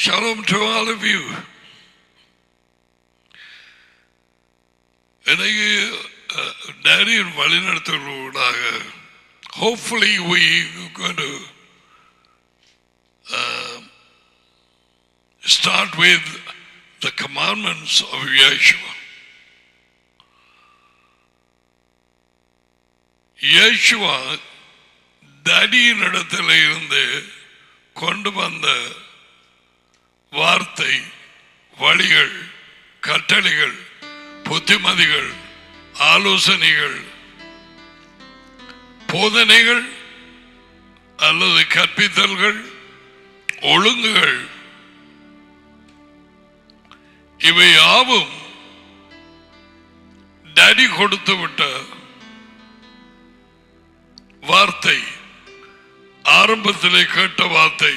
Shalom to all of you. எனக்கு டேடியின் வழிநடத்தலூடாக hopefully we going to start with the commandments of Yeshua. Yeshua டேடியின் இடத்துல இருந்து கொண்டு வந்த வார்த்தை, வழிகள், கட்டளைகள், புத்திமதிகள், ஆலோசனைகள், போதனைகள் அல்லது கற்பித்தல்கள், ஒழுங்குகள், இவை யாவும் டாடி கொடுத்து விட்ட வார்த்தை, ஆரம்பத்திலே கேட்ட வார்த்தை,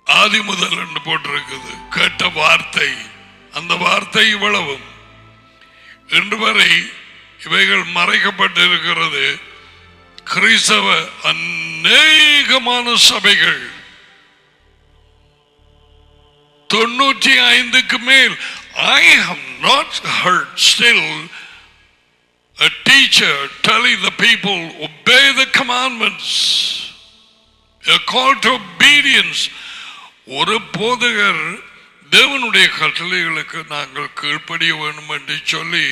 ஆதி முதல் என்று போட்டிருக்குது. கேட்ட வார்த்தை, அந்த வார்த்தை இவ்வளவும் இன்று வரை இவைகள் மறைக்கப்பட்டிருக்கிறது. கிறிஸ்தவ அநேகமான சபைகள் 95க்கு மேல் I have not heard still a teacher telling the people obey the commandments, a call to obedience. ஒரு போதகர் தேவனுடைய கட்டளைகளுக்கு நாங்கள் கீழ்ப்படிய வேண்டும் என்று சொல்லி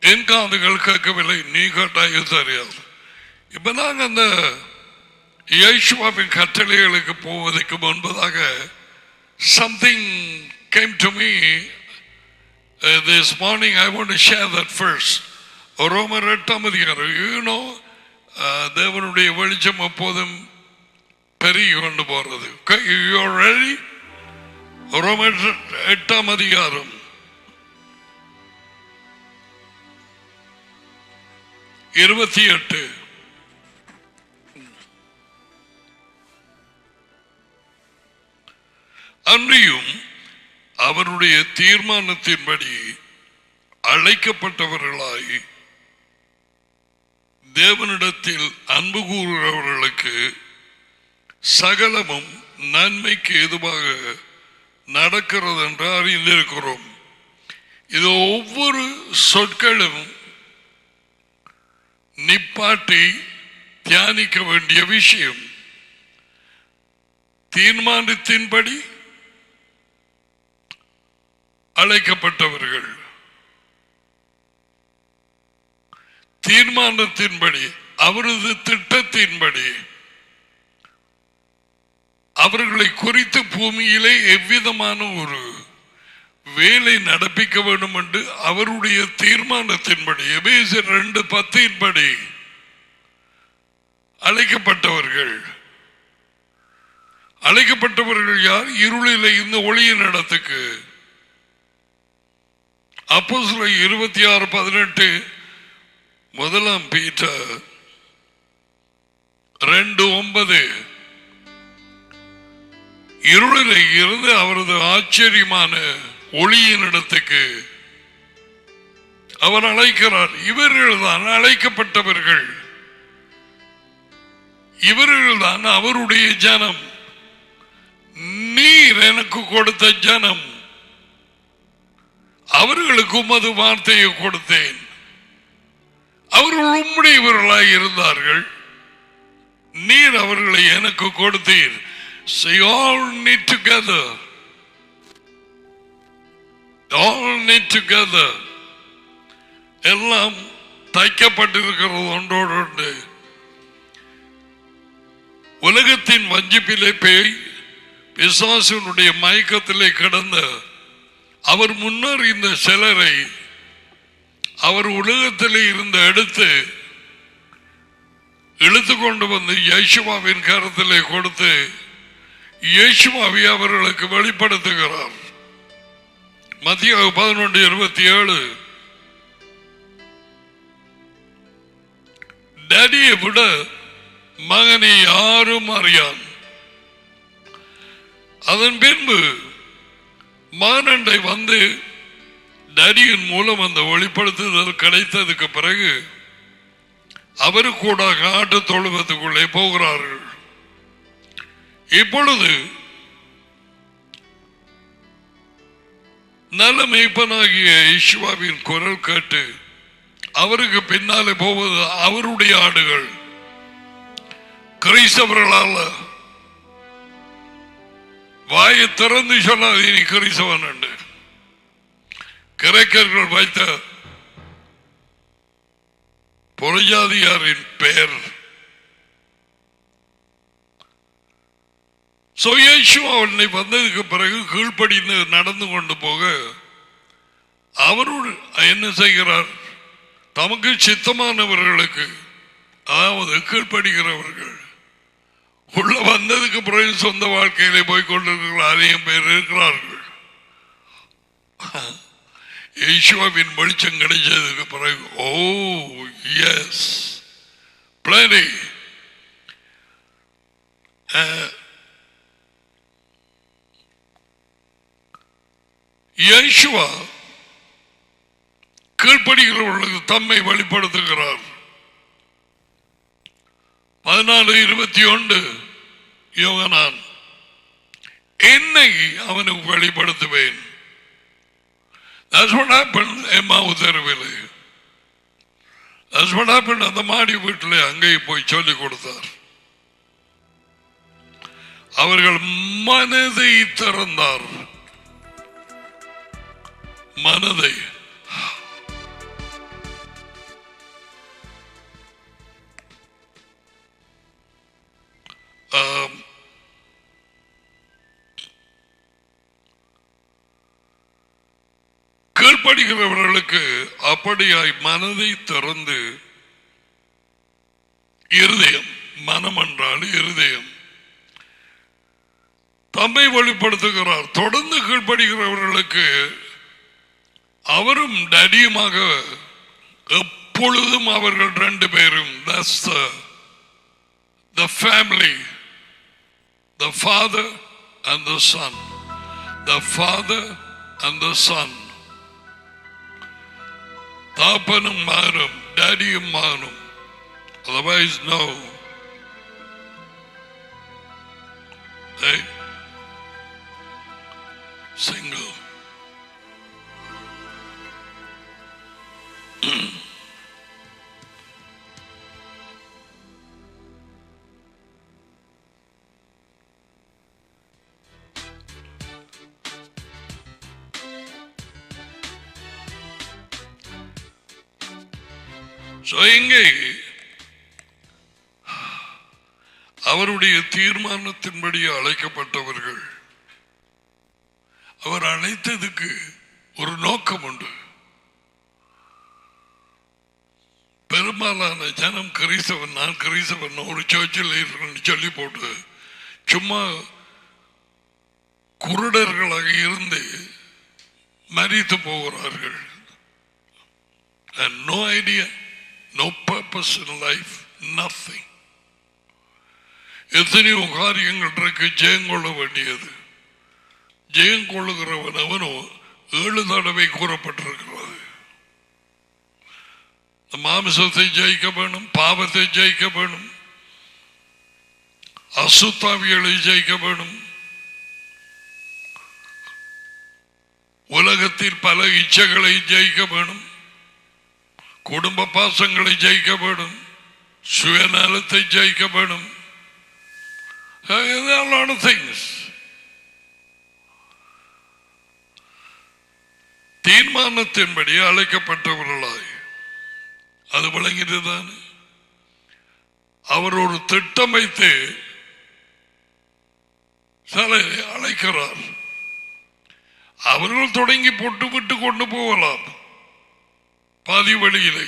என் காதுகள் கேட்கவில்லை. நீ கேட்டாய தெரியாது. இப்ப நாங்கள் அந்த யேசுவின் கட்டளைகளுக்கு போவதற்கு முன்பதாக something came to me this morning. I want to share that first. ரோமர் 8ஆம் அதிகாரம். You know, தேவனுடைய வெளிச்சம் எப்போதும் பெருகி கொண்டு போறது. You are ready? ரோமர் 8ஆம் அதிகாரம் 28. அன்றியும் அவருடைய தீர்மானத்தின்படி அழைக்கப்பட்டவர்களாய் தேவனிடத்தில் அன்பு கூறுகிறவர்களுக்கு சகலமும் நன்மைக்கு ஏதுவாக நடக்கிறது என்று அறிந்திருக்கிறோம். இது ஒவ்வொரு சொற்களும் நிப்பாட்டி தியானிக்க வேண்டிய விஷயம். தீர்மானத்தின்படி அழைக்கப்பட்டவர்கள், தீர்மானத்தின்படி, அவரது திட்டத்தின்படி அவர்களை குறித்து பூமியிலே எவ்விதமான ஒரு வேலை நடப்பிக்க வேண்டும் என்று அவருடைய தீர்மானத்தின்படி எபேசியர் 2:10 அழைக்கப்பட்டவர்கள். அழைக்கப்பட்டவர்கள் யார்? இருளிலே இந்த ஒளியின் இடத்துக்கு. அப்போஸ்தலர் 26:18 1 பீட்டர் 2:9 இருளிலே இருந்து அவரது ஆச்சரியமான ஒளியின் இடத்துக்கு அவர் அழைக்கிறார். இவர்கள் தான் அழைக்கப்பட்டவர்கள், இவர்கள் தான் அவருடைய ஜனம். நீர் எனக்கு கொடுத்த ஜனம், அவர்களுக்கு உமது வார்த்தையை கொடுத்தேன், அவர்கள் உம்முடையவர்களாய் இருந்தார்கள், நீர் அவர்களை எனக்கு கொடுத்தீர். So you all need together. All need together. எல்லாம் தைக்கப்பட்டிருக்கிறது ஒன்றோடு ஒன்று. உலகத்தின் வஞ்சிப்பிலே பேய் பிசாசுடைய மயக்கத்திலே கிடந்த அவர் முன்னர் இந்த சிலரை அவர் உலகத்திலே இருந்த எடுத்து இழுத்து கொண்டு வந்து யேசுவின் கரத்திலே கொடுத்து இயேசுவை அவர்களுக்கு வெளிப்படுத்துகிறார். மத்திய 11:27 டாடியை விட மகனை யாரும் அறியான். அதன் பின்பு மகனண்டை வந்து டாடியின் மூலம் அந்த வெளிப்படுத்துதல் கிடைத்ததுக்கு பிறகு அவரு கூட ஆட்டு தொழுவத்துக்குள்ளே போகிறார்கள். இப்பொழுது நல்ல மேய்ப்பனாகிய யெகோவாவின் குரல் கேட்டு அவருக்கு பின்னாலே போவது அவருடைய ஆடுகள். கிறிஸ்தவர்களால் வாயை திறந்து சொல்லாது நீ கிறிஸ்தவன் என்று. கிரேக்கர்கள் வைத்த புறஜாதியாரின் பெயர். அவனை வந்ததுக்கு பிறகு கீழ்ப்படிந்து நடந்து கொண்டு போக அவரோடு என்ன செய்கிறார்? தமக்கு சித்தமானவர்களுக்கு, அதாவது கீழ்ப்படுகிறவர்கள், உள்ள வந்ததுக்கு பிறகு சொந்த வாழ்க்கையிலே போய் கொண்டிருக்கிற அதிகம் பேர் இருக்கிறார்கள். யெகோவாவின் வெளிச்சம் கிடைச்சதுக்கு பிறகு ஓ எஸ் plenty. யெகோவா கீழ்ப்படுகிறவர்களுக்கு தம்மை வெளிப்படுத்துகிறார். 14:21 யோகனான், என்னை அவனுக்கு வெளிப்படுத்துவேன். That's what happened எம்மாவு தெருவிலே. That's what happened அந்த மாடி வீட்டிலே. அங்கே போய் சொல்லிக் கொடுத்தார். அவர்கள் மனதை திறந்தார். மனதை கீழ்ப்படுகிறவர்களுக்கு அப்படியாய் மனதை திறந்து, இருதயம், மனம் என்றால் இருதயம், தம்மை வெளிப்படுத்துகிறார். தொடர்ந்து கீழ்ப்படுகிறவர்களுக்கு அவரும் டடியுமாக எப்பொழுதும் அவர்கள் ரெண்டு பேரும். That's the family, the father and the son, the father and the son. தாப்பனும் மகனும், டேடியும் மகனும். Otherwise no. Hey, single. இங்கே அவருடைய தீர்மானத்தின்படி அழைக்கப்பட்டவர்கள், அவர் அழைத்ததுக்கு ஒரு நோக்கம் உண்டு. பெரும்பாலான ஜனம் கிறிஸ்தவன், நான் கிறிஸ்தவன், ஒரு சர்ச்சில் இருக்கணும்னு சொல்லி போட்டு சும்மா குருடர்களாக இருந்து மரித்து போகிறார்கள். And no idea, no purpose in life, nothing. எத்தனையோ காரியங்கள் இருக்கு ஜெயம் கொள்ள வேண்டியது. ஜெயம் கொள்ளுகிறவன் அவனோ 7 தடவை கூறப்பட்டிருக்கிறது. மாமிசத்தை ஜெயிக்க வேணும், பாவத்தை ஜெயிக்க வேணும், அசுத்தாவிகளை ஜெயிக்க வேணும், உலகத்தில் பல இச்சைகளை ஜெயிக்க வேணும், குடும்ப பாசங்களை ஜெயிக்க வேணும், சுயநலத்தை ஜெயிக்க வேணும். A lot of things. தீர்மானத்தின்படி அழைக்கப்பட்டவர்களாய் அது விளங்கிட்டுதான் அவர் ஒரு திட்டம் வைத்து அழைக்கிறார். அவர்கள் தொடங்கி போட்டு விட்டு கொண்டு போகலாம் பாதி வழியிலே,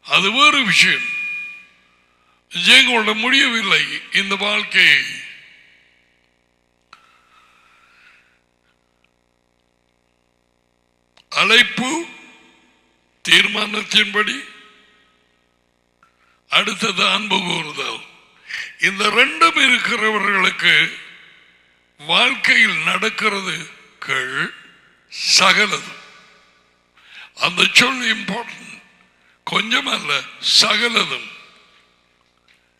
அது வேறு விஷயம். ஜெயம் கொள்ள முடியவில்லை இந்த வாழ்க்கையை. அழைப்பு தீர்மானத்தின்படி, அடுத்தது அன்பு கூறுதல். இந்த ரெண்டும் இருக்கிறவர்களுக்கு வாழ்க்கையில் நடக்கிறது சகலது. அந்த சொல் இம்பார்ட்டன்ட், கொஞ்சம் அல்ல, சகலதும்.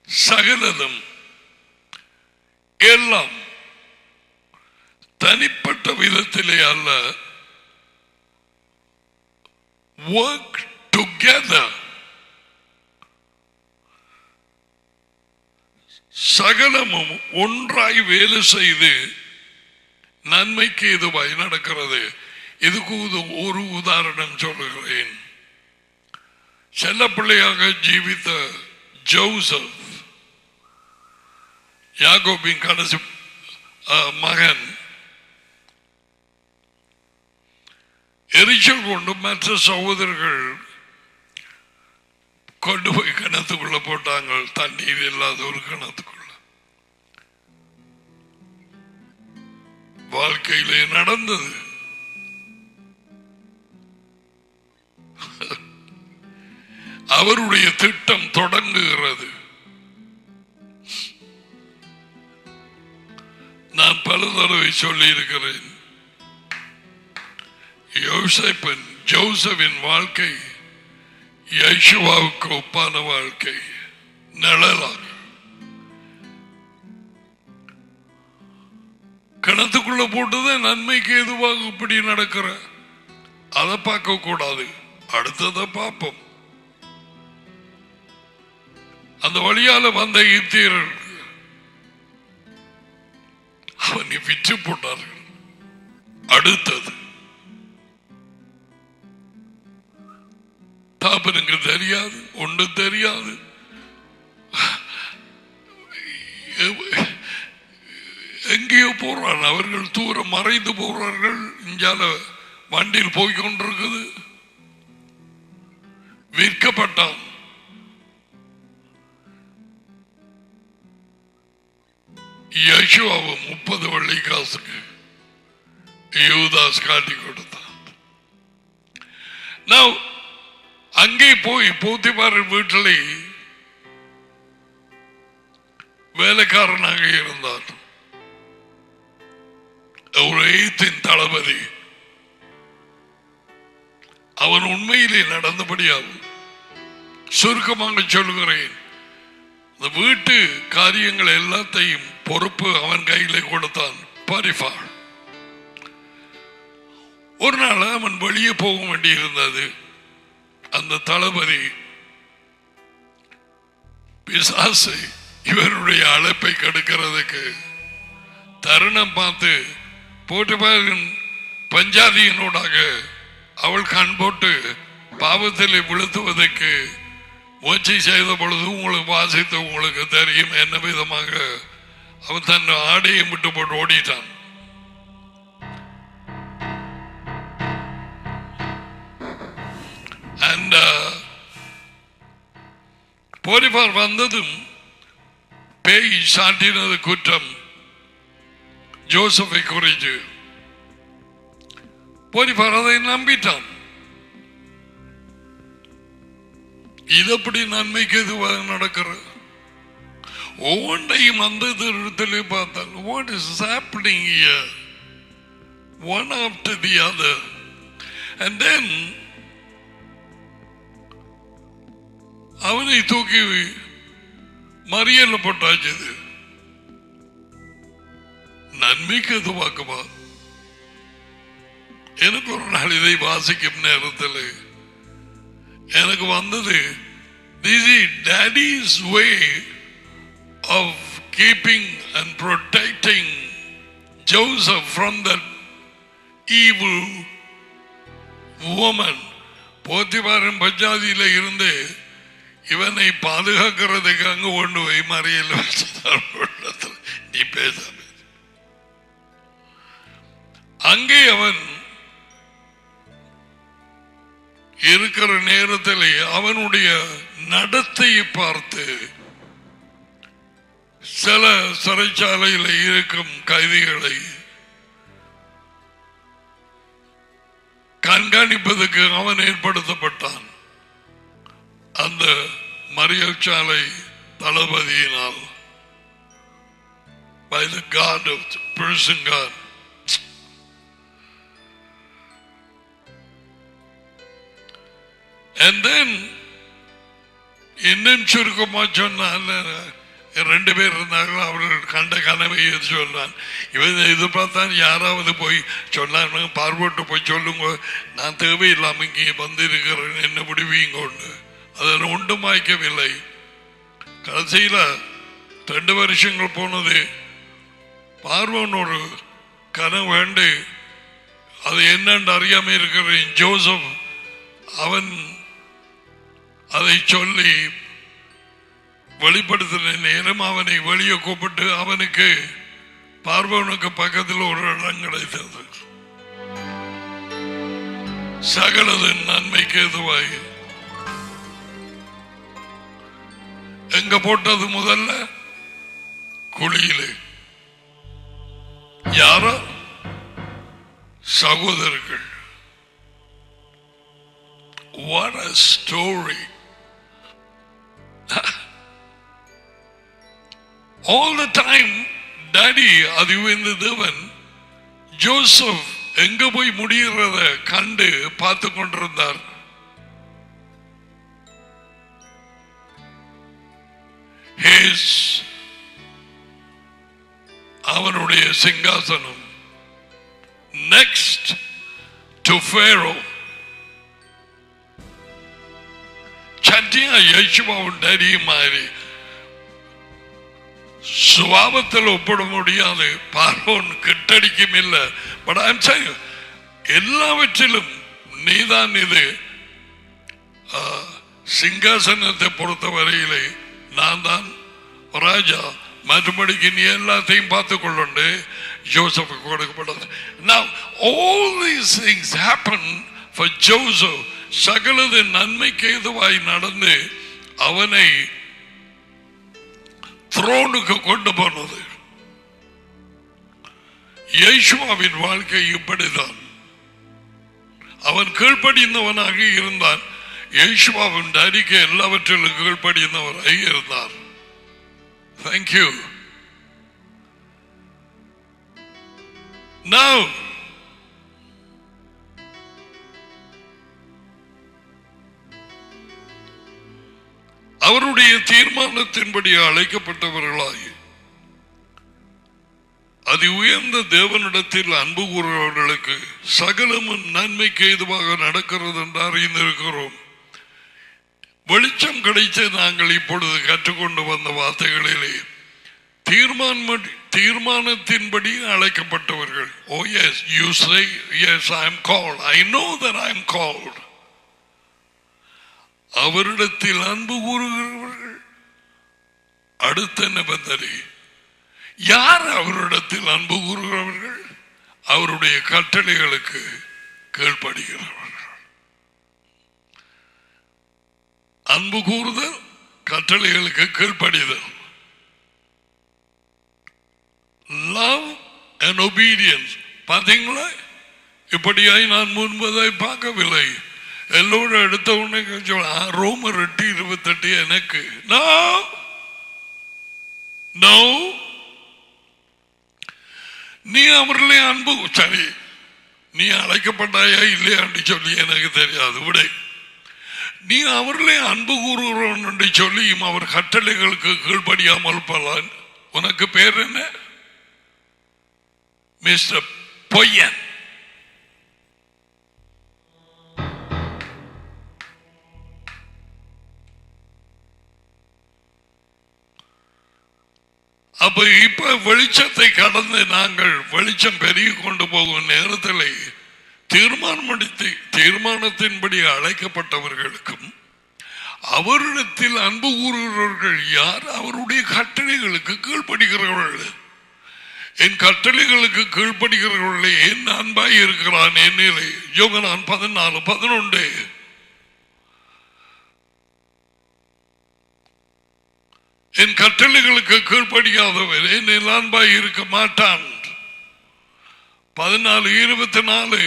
சகலதும் எல்லாம் தனிப்பட்ட விதத்திலே அல்ல, work together. சகலமும் ஒன்றாய் வேலை செய்து நன்மைக்கு எதுவாய் நடக்கிறது. இதுக்கு ஒரு உதாரணம் சொல்லுகிறேன். செல்ல பிள்ளையாக ஜீவித்த ஜோசப், யாக்கோபின் கடைசி மகன், எரிச்சல் கொண்டு மற்ற சகோதரர்கள் கொண்டு போய் கிணத்துக்குள்ள போட்டாங்க. தண்ணீர் இல்லாத ஒரு கிணத்துக்குள்ள. வாழ்க்கையிலே நடந்தது. அவருடைய திட்டம் தொடங்குகிறது. நான் பல தடவை சொல்லி இருக்கிறேன், ஜோசப்பின் வாழ்க்கை யேசுவாவுக்கு ஒப்பான வாழ்க்கை. நிழலாக கிணத்துக்குள்ள போட்டது நன்மைக்கு எதுவாக இப்படி நடக்கிற அதை பார்க்க கூடாது, அடுத்ததை பார்ப்போம். அந்த வழியால வந்த ஈத்தியர்கள் அவனை விற்று போட்டார்கள். அடுத்தது தாப்பனுக்கு தெரியாது, ஒன்று தெரியாது. எங்கேயோ போறான். அவர்கள் தூரம் மறைந்து போறார்கள். இஞ்சால வண்டியில் போய்கொண்டிருக்குது. விற்கப்பட்டான். யேசுவாவும் 30 வெள்ளி காசுக்கு யூதாஸ் காட்டி கொடுத்தான். அங்கே போய் போத்திபார் வீட்டிலே வேலைக்காரனாக இருந்தார். ஒரு எய்த்தின் தளபதி. அவன் உண்மையிலே நடந்தபடியாகும். சுருக்கமாக சொல்லுகிறேன், இந்த வீட்டு காரியங்கள் எல்லாத்தையும் பொறுப்பு அவன் கையிலே கொடுத்தான் பாரிபார். ஒரு நாள் அவன் வெளியே போக வேண்டியிருந்தது. அந்த தளபதி பிசாசை இவருடைய அழைப்பை கெடுக்கிறதுக்கு தருணம் பார்த்து போட்டிபாரின் பஞ்சாதியினோடாக அவள் கண் போட்டு பாவத்தில் விழுத்துவதற்கு முயற்சி செய்த பொழுது உங்களுக்கு வாசித்து உங்களுக்கு தெரியும் என்ன விதமாக அவன் தன் ஆடையை விட்டு போட்டு ஓடிட்டான். போரிபார் வந்ததும் பேய் சாட்டினது குற்றம் ஜோசப்பை குறித்து. போரிபார் அதை நம்பிட்டான். இது எப்படி நன்மைக்கு எதுவாக நடக்கிற ஒவ்வொன்றையும் அந்த இடத்திலே பார்த்தால் what is happening here, one after the other, and then அவனை தூக்கி மறியல்ல போட்டாச்சு. நன்மைக்கு எதுவாக்குமா? எனக்கு ஒரு நாள் இதை வாசிக்கும் நேரத்தில் எனக்கு வந்தது, this is daddy's way of keeping and protecting Joseph from that evil woman. போத்திபாரின் பஞ்சாதியில இருந்து இவனை பாதுகாக்கிறதுக்கு அங்கு கொண்டு போய் மறியல் வச்சுதான். நீ பேசாம அங்கே அவன் இருக்கிற நேரத்தில் அவனுடைய நடத்தையை பார்த்து சில சிறைச்சாலையில் இருக்கும் கைதிகளை கண்காணிப்பதற்கு அவன் ஏற்படுத்தப்பட்டான். அந்த மறியல் சாலை தளபதியினால், by the guard of the prison guard. And then இன்னும் சுருக்கமா சொன்ன 2 பேர் இருந்தார்கள். அவர்கள் கண்ட கனவை சொன்னான். இவன் எதிர்பார்த்தான் யாராவது போய் சொன்னாங்க, பார்வைட்டு போய் சொல்லுங்க, நான் தேவையில்லாம இங்கே வந்திருக்கிறேன், என்ன விடுவீங்கன்னு. அதில் ஒன்றும் வாய்க்கவில்லை. கடைசியில 2 வருஷங்கள் போனது. பார்வன் ஒரு கனவு வேண்டு, அது என்னன்னு அறியாம இருக்கிறேன். ஜோசப் அவன் அதை சொல்லி வெளிப்படுத்தின நேரம் அவனை வெளியே கூப்பிட்டு அவனுக்கு பார்வனுக்கு பக்கத்தில் ஒரு இடம் கிடைத்தது. சகலது நன்மைக்கு எதுவாய் எங்க போட்டது முதல்ல குழியிலே. யாரோ சகோதரர்கள். What a story. All the time daddy அதிவிந்த தேவன் ஜோசப் எங்க போய் முடிகிறத கண்டு பார்த்து கொண்டிருந்தார். அவனுடைய சிங்காசனம் next to Pharaoh. சட்டியா யேசுவாவும் டேடி மாதிரி சுபாவத்தில் ஒப்பிட முடியாது. பார்வோன் கிட்டடிக்கும் இல்லை. பட் ஐம் சேயிங் எல்லாவற்றிலும் நீதான் இது. சிங்காசனத்தை பொறுத்த வரையிலே நான் தான் ராஜா, மறுபடிக்கு நீ எல்லாத்தையும் பார்த்து கொள்ளுண்டு. ஜோசப்புக்கு கொடுக்கப்பட்டது. Now all these things happen for Joseph. சகலது நன்மைக்கு ஏதுவாய் நடந்து அவனை த்ரோனுக்கு கொண்டு போனது. யேசுவாவின் வாழ்க்கை இப்படிதான். அவன் கீழ்ப்படிந்தவனாக இருந்தான். யேசுவாவின் அறிக்கை எல்லாவற்றிலும் கீழ்ப்படிந்தவராக இருந்தார். Thank you. Now அவருடைய தீர்மானத்தின்படி அழைக்கப்பட்டவர்களாய் அதி உயர்ந்த தேவனிடத்தில் அன்பு கூறுகிறவர்களுக்கு சகலமும் நன்மைக்கு ஏதுவாக நடக்கிறது என்று அறிந்திருக்கிறோம். வெளிச்சம் கிடைத்த நாங்கள் இப்பொழுது கற்றுக்கொண்டு வந்த வார்த்தைகளிலே தீர்மானத்தின்படி அழைக்கப்பட்டவர்கள். Oh yes, you say yes, I am called. I know that I am called. அவரிடத்தில் அன்பு கூறுகிறவர்கள். அடுத்த நிபந்தனை, யார் அவரிடத்தில் அன்பு கூறுகிறவர்கள்? அவருடைய கட்டளைகளுக்கு கீழ்ப்படுகிறவர்கள். அன்பு கூறுதல், கட்டளைகளுக்கு கீழ்ப்படிதல். Love and obedience. பார்த்தீங்களா? இப்படியாய் நான் முன்பதை பார்க்கவில்லை. எல்லோரும் எடுத்த உடனே ரோமர் 8:28 எனக்கு நீ அவர்களே அன்பு, சரி நீ அழைக்கப்பட்டாயா இல்லையான்னு சொல்லி எனக்கு தெரியாது. விட நீ அவர்களே அன்பு கூறுகிறோம் என்று சொல்லியும் அவர் கட்டளைகளுக்கு கீழ்ப்படியாமல் போலாம். உனக்கு பேர் என்ன? மிஸ்டர் பொய்யன். அப்ப இப்ப வெளிச்சத்தை கடந்து நாங்கள் வெளிச்சம் பெருகி கொண்டு போகும் நேரத்தில் தீர்மானத்தின்படி அழைக்கப்பட்டவர்களுக்கும் அவரிடத்தில் அன்பு கூறுகிறவர்கள் யார்? அவருடைய கட்டளைகளுக்கு கீழ்ப்படுகிறவர்கள். என் கட்டளைகளுக்கு கீழ்ப்படுகிறவர்களே என் அன்பாய் இருக்கிறான் என்னிலே. யோகனான் 14:11. என் கட்டளைகளுக்கு கீழ்ப்படியாதவர் என்னில் அன்பாய் இருக்க மாட்டான். 14:24.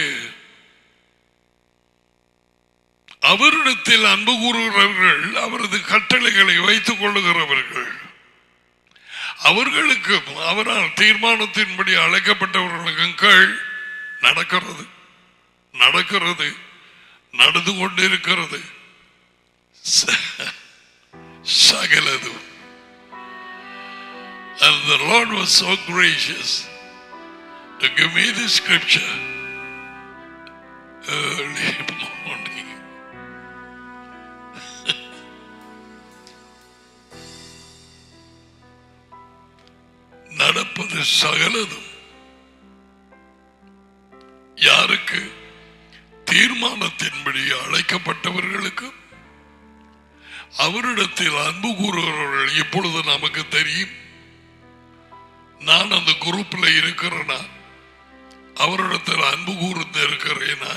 அவரிடத்தில் அன்பு கூறுகிறவர்கள் அவரது கட்டளைகளை வைத்துக் கொள்ளுகிறவர்கள். அவர்களுக்கு அவரால் தீர்மானத்தின்படி அழைக்கப்பட்டவர்களுக்கு கீழ் நடக்கிறது நடந்து கொண்டிருக்கிறது சகலது. And the Lord was so gracious to give me the scripture early morning. நடப்பது சகலதும் யாருக்கு? தீர்மானத்தின்படி அழைக்கப்பட்டவர்களுக்கு, அவரிடத்தில் அன்பு கூறுகிறவர்கள். இப்பொழுது நமக்கு தெரியும், நான் அந்த குரூப்ல இருக்கிறேனா, அவரிடத்தில் அன்பு கூர்ந்து இருக்கிறேனா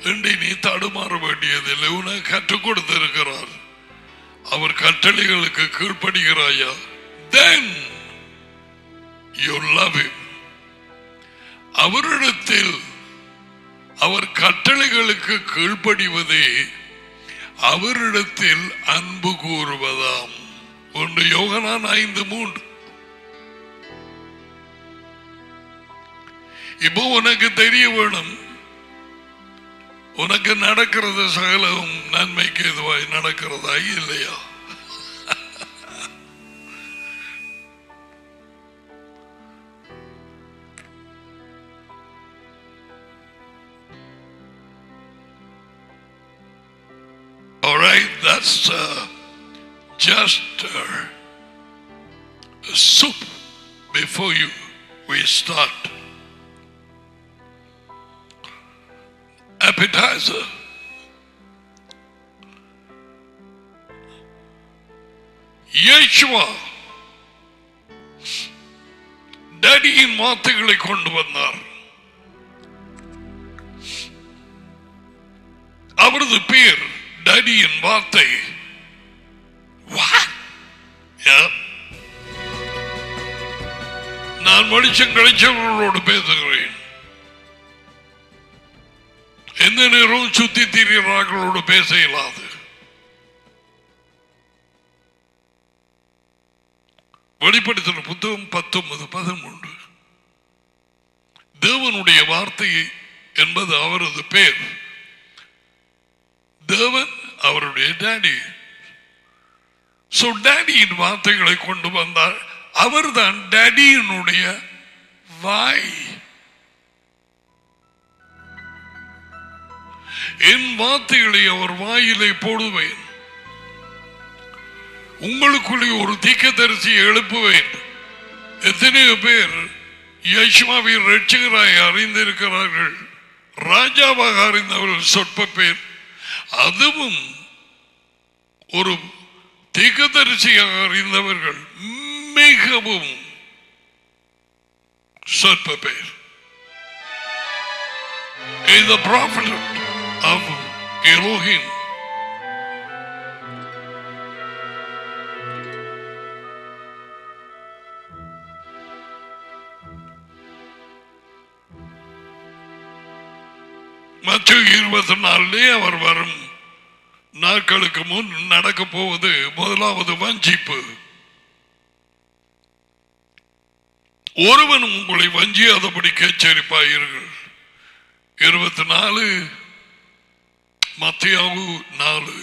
என்று நீ தடுமாற வேண்டியதில்லை. உனக்கு கற்றுக் கொடுத்திருக்கிறார். அவர் கட்டளைகளுக்கு கீழ்ப்படுகிறாயா? Then you love him. அவரிடத்தில் அவர் கட்டளைகளுக்கு கீழ்ப்படிவதே அவரிடத்தில் அன்பு கூறுவதாம். 1 யோகனான் 5:3. இப்போ உனக்கு தெரிய வேணும், உனக்கு நடக்கிறது சகலவும் நன்மைக்கு எதுவாய் நடக்கிறதா இல்லையா? All right, that's just a soup before we start. Appetizer. Yeshua டேடியின் வார்த்தைகளை கொண்டு வந்தார். அவரது பேர் டேடியின் வார்த்தை. நான் வெளிச்சம் கிடைச்சவர்களோடு பேசுகிறேன். எந்த நேரம் சுத்தி திரிகிறார்களோடு பேச இயலாது. வெளிப்படுத்தின புத்தகம் 19:13. தேவனுடைய வார்த்தை என்பது அவரது பேர். தேவன் அவருடைய டாடி. சோ டாடியின் வார்த்தைகளை கொண்டு வந்தார். அவர்தான் டாடியினுடைய வாய். என் வார்த்தைகளை அவர் வாயிலை போடுவேன், உங்களுக்குள்ளே ஒரு தீர்க்கதரிசியை எழுப்புவேன். எத்தனையோ பேர் யேசுவை இரட்சகராய் அறிந்திருக்கிறார்கள், ராஜாவாக அறிந்தவர்கள் சொற்ப பேர். அதுவும் ஒரு தீர்க்கதரிசியாக அறிந்தவர்கள் மிகவும் சொற்ப பேர். The prophet of Elohim. மத்திய 24 அவர் வரும் நாட்களுக்கு முன் நடக்க போவது முதலாவது வஞ்சிப்பு. ஒருவனும் உங்களை வஞ்சியாதபடி எச்சரிப்பாயிருங்கள். 24 மத்திய 4.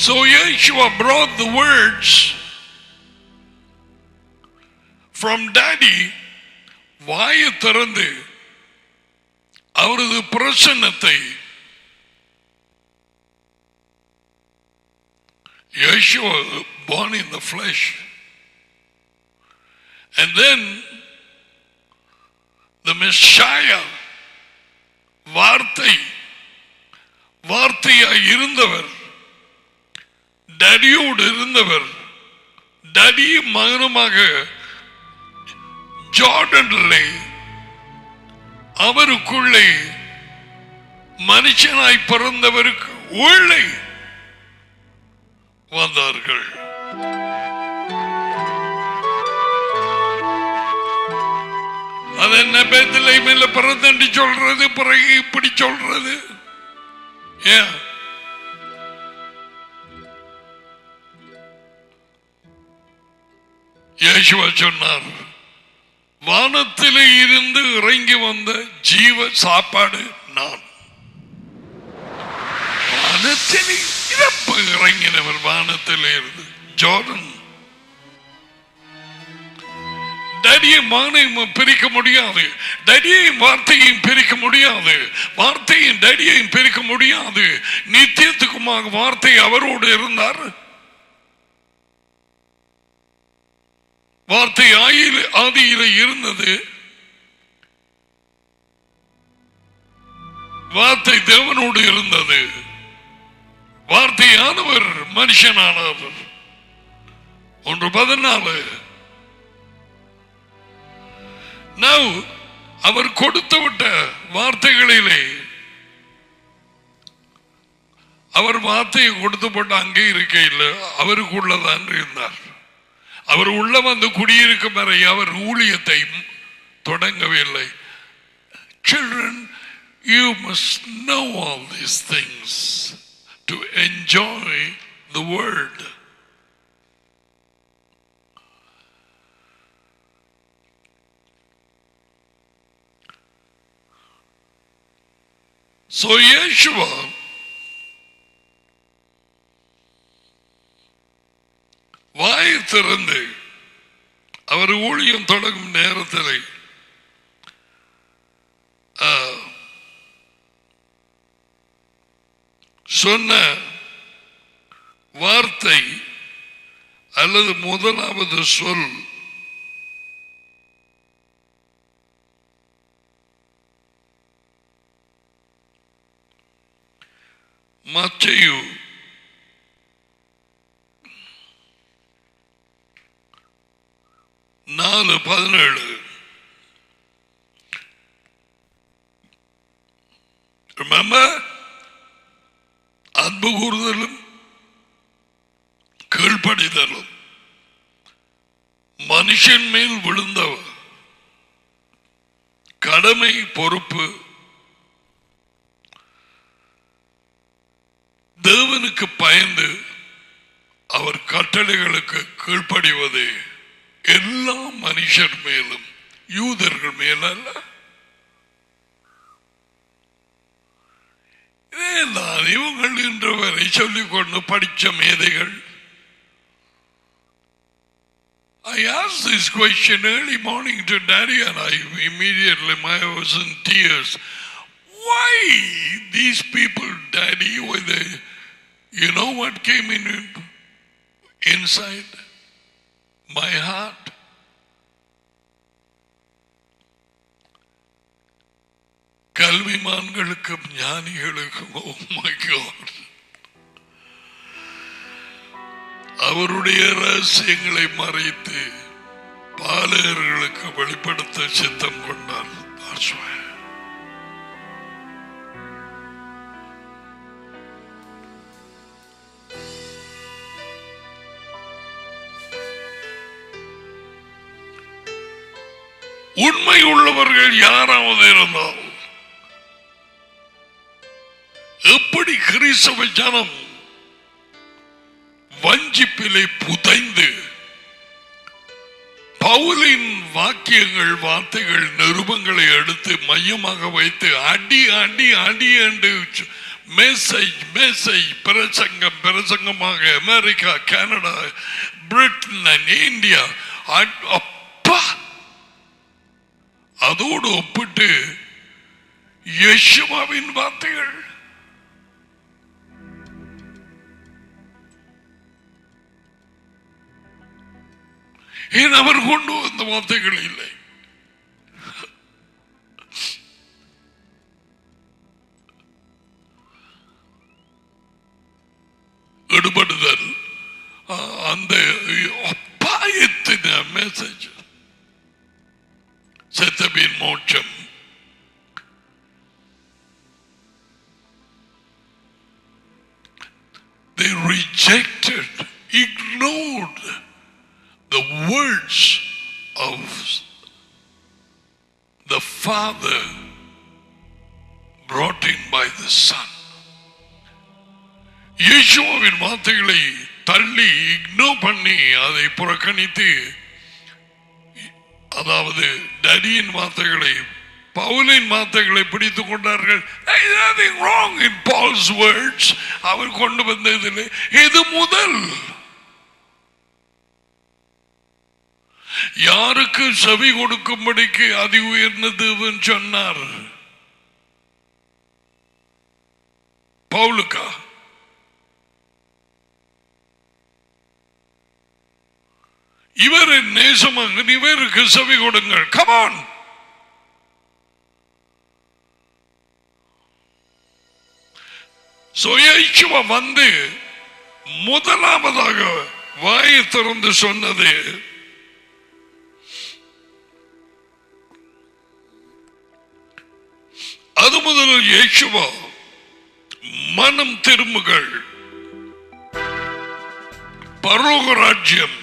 So Yeshua brought the words from Daddy. வாயை திறந்து அவரது பிரசன்னத்தை Yeshua born in the flesh, and then the Messiah, வார்த்தையாய் இருந்தவர், டேடியோடு இருந்தவர், டேடியும் மகனுமாக ஜார்டனிலே அவருக்குள்ளே மனுஷனாய் பிறந்தவருக்கு உள்ளே வந்தார்கள். அது என்ன பெத்லகேமில் பிறந்து சொல்றது, பிறகு இப்படி சொல்றது? ஏன் யேசுவா சொன்னார், வானத்திலே இருந்து இறங்கி வந்த ஜீவ சாப்பாடு நான். வானத்திலே சிறப்பு இறங்கினவர் வானத்திலே இருந்து. ஜோர்டன் டடியும் மகனையும் பிரிக்க முடியாது, டடியையும் வார்த்தையையும் பிரிக்க முடியாது, வார்த்தையும் டடியையும் பிரிக்க முடியாது. நித்தியத்துக்குமாக வார்த்தை அவரோடு இருந்தார். வார்த்தை ஆதியில இருந்தது. வார்த்தை தேவனோடு இருந்தது. வார்த்தையானவர் மனுஷனானவர். 1:14. அவர் கொடுத்து விட்ட வார்த்தைகளிலே அவர் வார்த்தையை கொடுத்து போட்டு அங்கே இருக்க இல்லை, அவருக்குள்ளதான் இருந்தார். அவர் உள்ள வந்து குடியிருக்கும் வரை அவர் ஊழியத்தை தொடங்கவில்லை. Children, you must know all these things to enjoy the word. So Yeshua வாய் திறந்து அவர் ஊழியம் தொடங்கும் நேரத்தில் சொன்ன வார்த்தை அல்லது முதலாவது சொல் மத்தேயு 4:17. Remember, அன்பு கூறுதலும் கீழ்ப்படிதலும் மனுஷன் மேல் விழுந்த கடமை பொறுப்பு தேவனுக்கு பயந்து அவர் கட்டளைகளுக்கு கீழ்ப்படிவது எல்லா மனுஷர் மேலும், யூதர்கள் மேல் அல்ல. இதெல்லாம் இவங்கள் இன்று வரை சொல்லிக் கொண்டு படித்த மேதைகள். I asked this question early morning to Daddy and I immediately was in tears. Why these people, Daddy, you know what came inside my heart? கல்விமான்களுக்கும் ஞானிகளுக்கும், oh my God, அவருடைய ரகசியங்களை மறைத்து பாலகர்களுக்கு வெளிப்படுத்த சித்தம் கொண்டார். உண்மை உள்ளவர்கள் யாராவது இருந்தால், எப்படி கிறிஸ்தவ ஜனம் வஞ்சிப்பிலே புதைந்து பவுலின் வாக்கியங்கள், வார்த்தைகள், நிருபங்களை எடுத்து மையமாக வைத்து அடி அடி அடி என்று மெசேஜ் பிரசங்கமாக அமெரிக்கா, கனடா, பிரிட்டன், இந்தியா, அப்பா அதோடு ஒப்பிட்டு யெஷுவாவின் வார்த்தைகள் ஏன் அவர் கொண்டு வந்த வார்த்தைகள் இல்லை? எடுபடுதல், அந்த அப்பாயத்தின் மெசேஜ், செத்தபின் மோட்சம், they rejected, ignored the words of the Father brought in by the Son. யேசுவின் வார்த்தைகளை தள்ளி இக்னோர் பண்ணி அதை புறக்கணித்து, அதாவது டடியின் வார்த்தைகளை பவுலின் வார்த்தைகளை பிடித்துக் கொண்டார்கள். Nothing wrong in Paul's words. அவர் கொண்டு வந்ததில்லை. இது முதல் யாருக்கு செவி கொடுக்கும்படிக்கு அதி உயர்ந்த தேவன் சொன்னார்? பவுலுக்கா? இவரின் நேசமாக இவருக்கு செவி கொடுங்கள். Come on. இயேசுவ வந்து முதலாவதாக வாயை திறந்து சொன்னது, அது முதல் இயேசுவா மனம் திரும்புங்கள், பரலோக ராஜ்யம்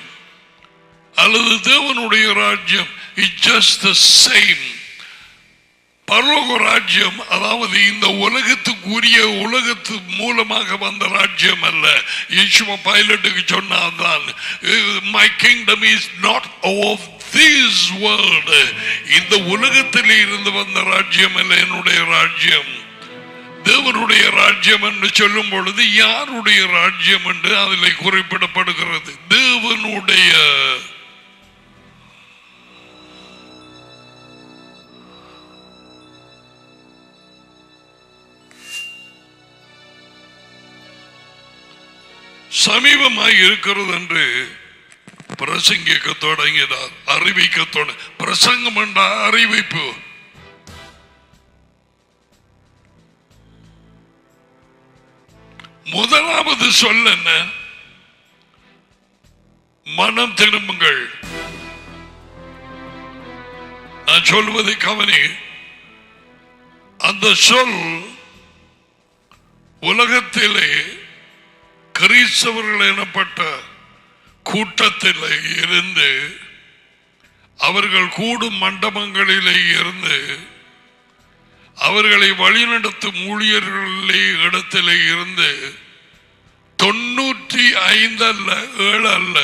அல்லது தேவனுடைய ராஜ்யம் இஸ் ஜஸ்ட் தி சேம். பரலோக ராஜ்யம் அதாவது இந்த உலகத்துக்குரிய உலகத்து மூலமாக வந்த ராஜ்யம் அல்ல. இயேசுவ பைலட்டுக்கு சொன்னாதான், my kingdom is not of this world. இந்த உலகத்தில் இருந்து வந்த ராஜ்யம் அல்ல என்னுடைய ராஜ்யம். தேவனுடைய ராஜ்யம் என்று சொல்லும் பொழுது யாருடைய ராஜ்யம் என்று அதில் குறிப்பிடப்படுகிறது? தேவனுடைய. சமீபமாக இருக்கிறது என்று பிரசங்கிக்க தொடங்கினார், அறிவிக்க பிரசங்கம் என்ற அறிவிப்பு. முதலாவது சொல்ல என்ன? மனம் திரும்புங்கள். நான் சொல்வதை கவனி. அந்த சொல் உலகத்திலே கிறிஸ்தவர்கள் எனப்பட்ட கூட்டத்தில் இருந்து, அவர்கள் கூடும் மண்டபங்களிலே இருந்து, அவர்களை வழிநடத்தும் ஊழியர்களே இடத்திலே இருந்து 95 அல்ல, 7 அல்ல,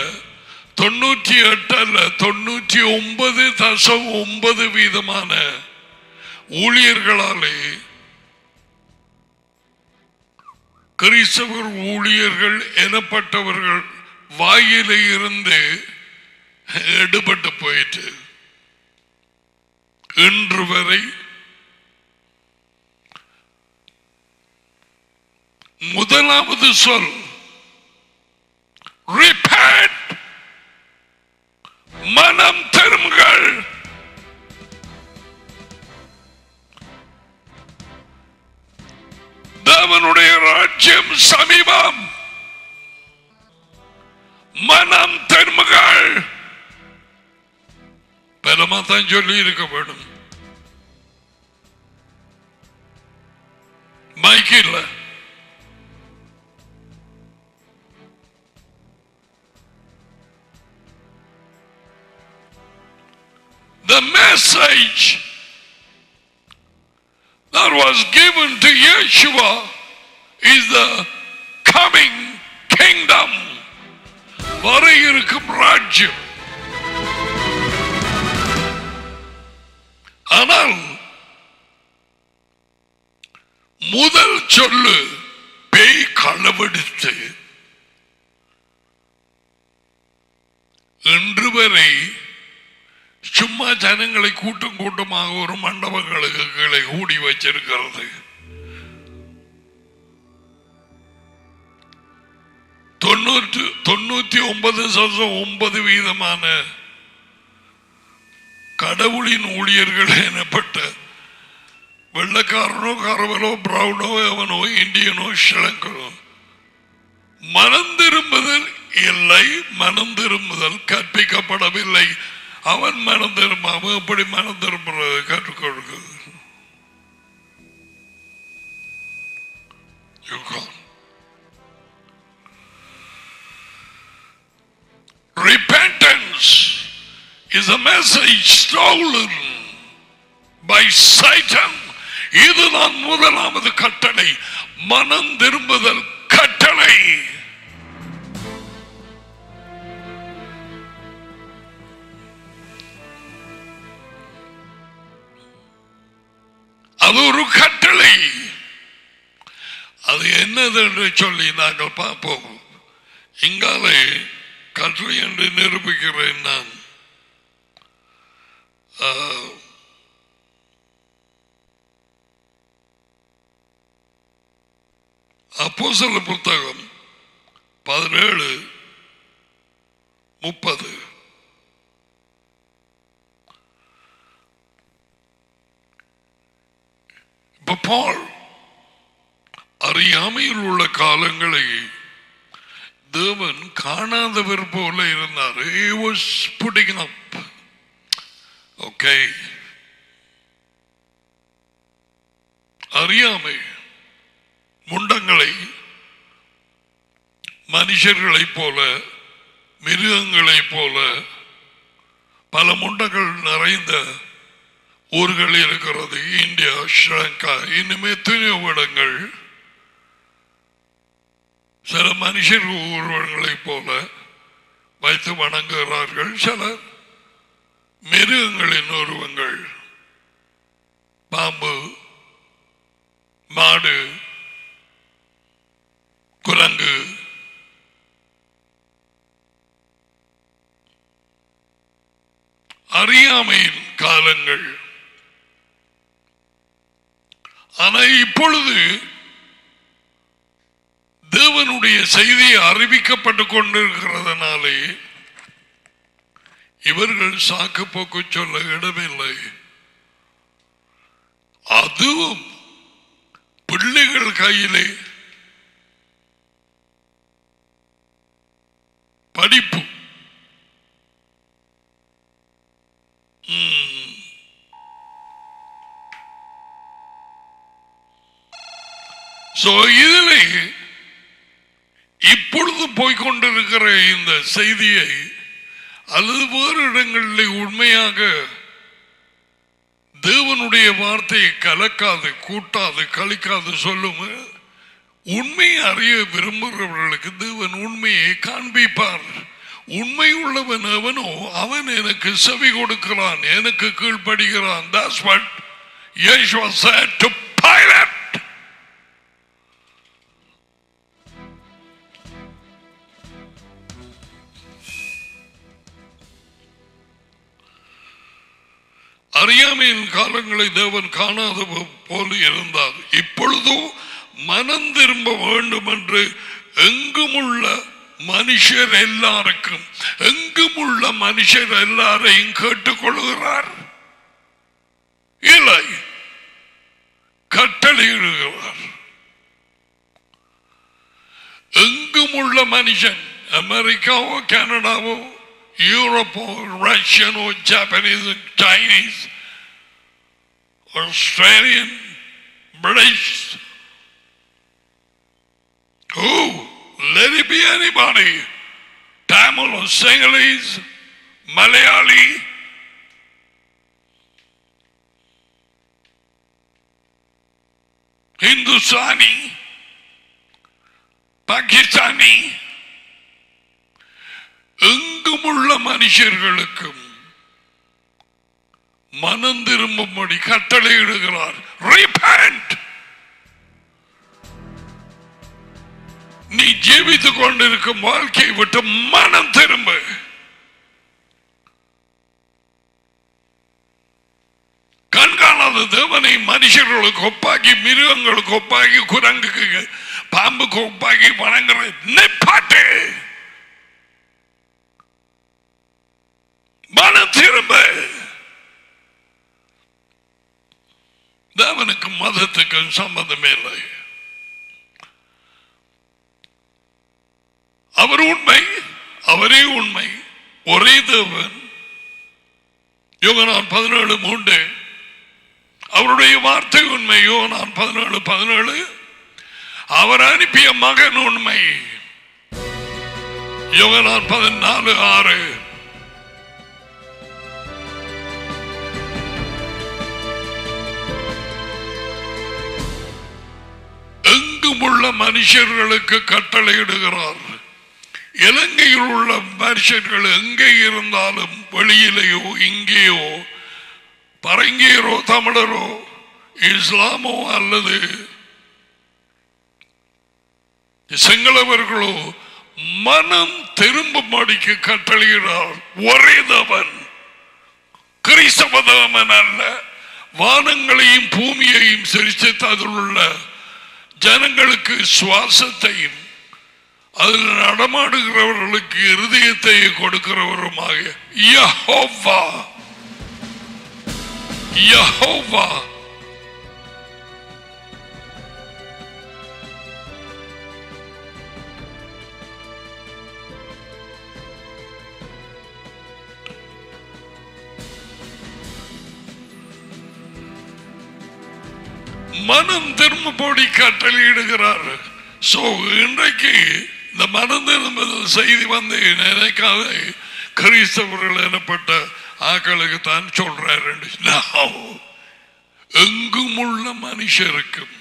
98 அல்ல, 99.9% ஊழியர்களாலே, கிறிஸ்தவர் ஊழியர்கள் எனப்பட்டவர்கள் வாயிலே இருந்து எடுபட்டு போயிட்டு இன்று வரை முதலாவது சொல் repent, மனம் திரும்புங்கள். தேவனுடைய ராஜ்யம் சமீபம், மனம் திரும்புங்கள். பலமா தான் சொல்லி இருக்க வேண்டும். மைக் இல்ல. The message that was given to Yeshua is the coming kingdom. வர இருக்கும் ராஜ்யம். ஆனால் முதல் சொல்லு பேய் களவெடுத்து இன்று வரை சும்மா ஜனங்களை கூட்டம் கூட்டமாக ஒரு மண்டபங்களுக்கு கீழே கூடி வச்சிருக்கிறது. 99.9% கடவுளின் ஊழியர்கள் எனப்பட்ட வெள்ளக்காரனோ கரவலோ பிரவுனோ எவனோ இந்தியனோ ஸ்ரீலங்கனோ மனம் திரும்புதல் இல்லை, மனம் திரும்புதல் கற்பிக்கப்படவில்லை. அவன் மனம் திரும்பாம எப்படி மனம் திரும்புறது கற்றுக் கொடுக்குது? Repentance is a message stolen by Satan. இதுதான் முதலாவது கட்டளை, மனம் திரும்புதல் கட்டளை. அது ஒரு கட்டளை. அது என்னது என்று சொல்லி நாங்கள் பார்ப்போம். இங்காலே கட்டளை என்று நிரூபிக்கிறேன் நான். அப்போஸ்தலர் புத்தகம் 17:30. இப்ப பால் அறியாமையில் உள்ள காலங்களை தேவன் காணாதவர் போல இருந்தார். He was putting up. Okay. அறியாமை முண்டங்களை மனுஷர்களைப் போல மிருகங்களைப் போல பல முண்டங்கள் நிறைந்த ஊர்கள் இருக்கிறது. இந்தியா, ஸ்ரீலங்கா, இன்னும் எத்தனையோ இடங்கள். சில மனுஷர் உருவங்களைப் போல வைத்து வணங்குகிறார்கள். சில மிருகங்களின் உருவங்கள், பாம்பு, மாடு, குரங்கு. அறியாமையின் காலங்கள். ஆனால் இப்பொழுது தேவனுடைய செய்தியை அறிவிக்கப்பட்டுக் கொண்டிருக்கிறதுனாலே இவர்கள் சாக்கு போக்கு சொல்ல இடமில்லை. அதுவும் பிள்ளைகள் கையிலே படிப்பு. இதிலே இப்பொழுது போய்கொண்டிருக்கிற இந்த செய்தியை அல்லது வேறு இடங்களில் உண்மையாக தேவனுடைய வார்த்தையை கலக்காது, கூட்டாது, கழிக்காது சொல்லும் உண்மையை அறிய விரும்புகிறவர்களுக்கு தேவன் உண்மையை காண்பிப்பார். உண்மை உள்ளவன் அவனோ அவன் எனக்கு செவி கொடுக்கிறான், எனக்கு கீழ்ப்படுகிறான். That's what Yeshua said to Pilate. அறியாமையின் காலங்களை தேவன் காணாத போல இருந்தார். இப்பொழுதோ மனம் திரும்ப வேண்டும் என்று எங்குமுள்ள மனுஷர் எல்லாருக்கும், எங்குமுள்ள மனுஷர் எல்லாரையும் கேட்டுக்கொள்கிறார். இல்லை, கட்டளையிடுகிறார். எங்குமுள்ள மனுஷன், அமெரிக்காவோ, கனடாவோ, யூரோப்போ, ரஷ்யனோ, Japanese, Chinese, Australian, British, let it be anybody, Tamil or Sinhalese, Malayali, Hindustani, Pakistani, எங்குமுள்ள மனுஷர்களுக்கும் மனம் திரும்பும்படி கட்டளையிடுகிறார். Repent. நீ ஜீவித்துக் கொண்டிருக்கும் வாழ்க்கையை விட்டு மனம் திரும்ப. கண்காணாத தேவனை மனுஷர்களுக்கு ஒப்பாக்கி, மிருகங்களுக்கு ஒப்பாக்கி, குரங்குக்கு, பாம்புக்கு ஒப்பாக்கி வணங்குற நிப்பாட்டு. மனம் திரும்ப. தேவனுக்கு மதத்துக்கு சம்பந்தமே இல்லை. அவர் உண்மை, அவரே உண்மை, ஒரே தேவன். யோகனான் 17:3. அவருடைய வார்த்தை உண்மை. யோகனான் 17:17. அவர் அனுப்பிய மகன் உண்மை. யோகனான் 14:6. எங்குமுள்ள மனுஷர்களுக்கு கட்டளையிடுகிறார். இலங்கையில் உள்ள மனுஷர்கள் எங்கே இருந்தாலும், வெளியிலேயோ இங்கேயோ, பரங்கியரோ தமிழரோ இஸ்லாமோ அல்லது சிங்களவர்களோ மனம் திரும்பும்படிக்கு கட்டளையிடார். ஒரே தேவன், கிறிஸ்தவ தேவன் அல்ல. வானங்களையும் பூமியையும் சிருஷ்டித்து அதில் உள்ள ஜனங்களுக்கு சுவாசத்தையும் அதில் நடமாடுகிறவர்களுக்கு இருதயத்தை கொடுக்கிறவருமாக யெகோவா. யெகோவா மனம் திரும்பப்படி கட்டளையிடுகிறார். இன்றைக்கு இந்த மனம் திரும்புதல் செய்தி வந்து நினைக்காத கிறிஸ்தவர்கள் எனப்பட்ட ஆக்களுக்கு தான் சொல்றாரு. எங்கும் உள்ள மனுஷருக்கும்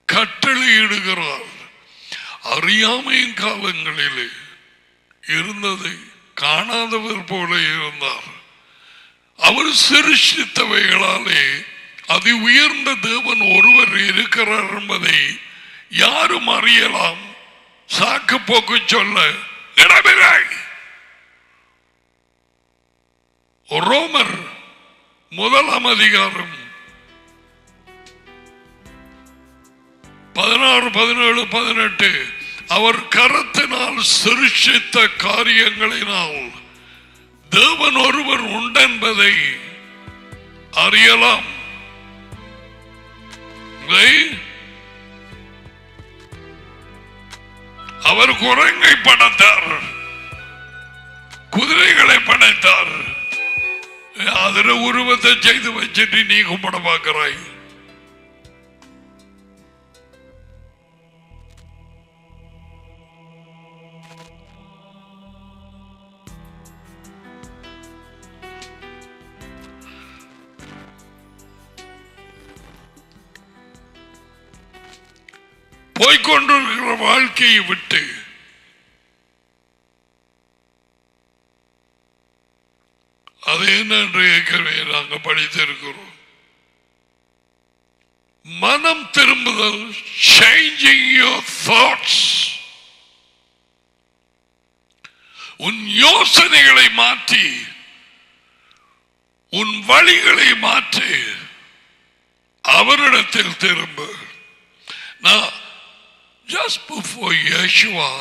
கட்டளையிடுகிறார். அறியாமையின் காலங்களிலே இருந்ததை காணாதவர் போல இருந்தார். அவர் சிருஷ்டித்தவைகளாலே அதி உயர்ந்த தேவன் ஒருவர் இருக்கிறார் என்பதை யாரும் அறியலாம். சாக்கு போக்கு சொல்ல இடமில்லை. ரோமர் 1 அதிகாரம் 16, 17, 18 அவர் கரத்தினால் சிருஷ்டித்த காரியங்களினால் தேவன் ஒருவர் உண்டென்பதை அறியலாம். அவர் குரங்கை படைத்தார், குதிரைகளை படைத்தார். அதில் உருவத்தை செய்து வச்சுட்டு நீ கும்பிட பார்க்கிறாய். போய்கொண்டிருக்கிற வாழ்க்கையை விட்டு அது என்னென்று ஏற்கனவே நாங்கள் படித்திருக்கிறோம். மனம் திரும்புதல், changing your thoughts, உன் யோசனைகளை மாற்றி உன் வழிகளை மாற்றி அவரிடத்தில் திரும்ப. நான் just before Yeshua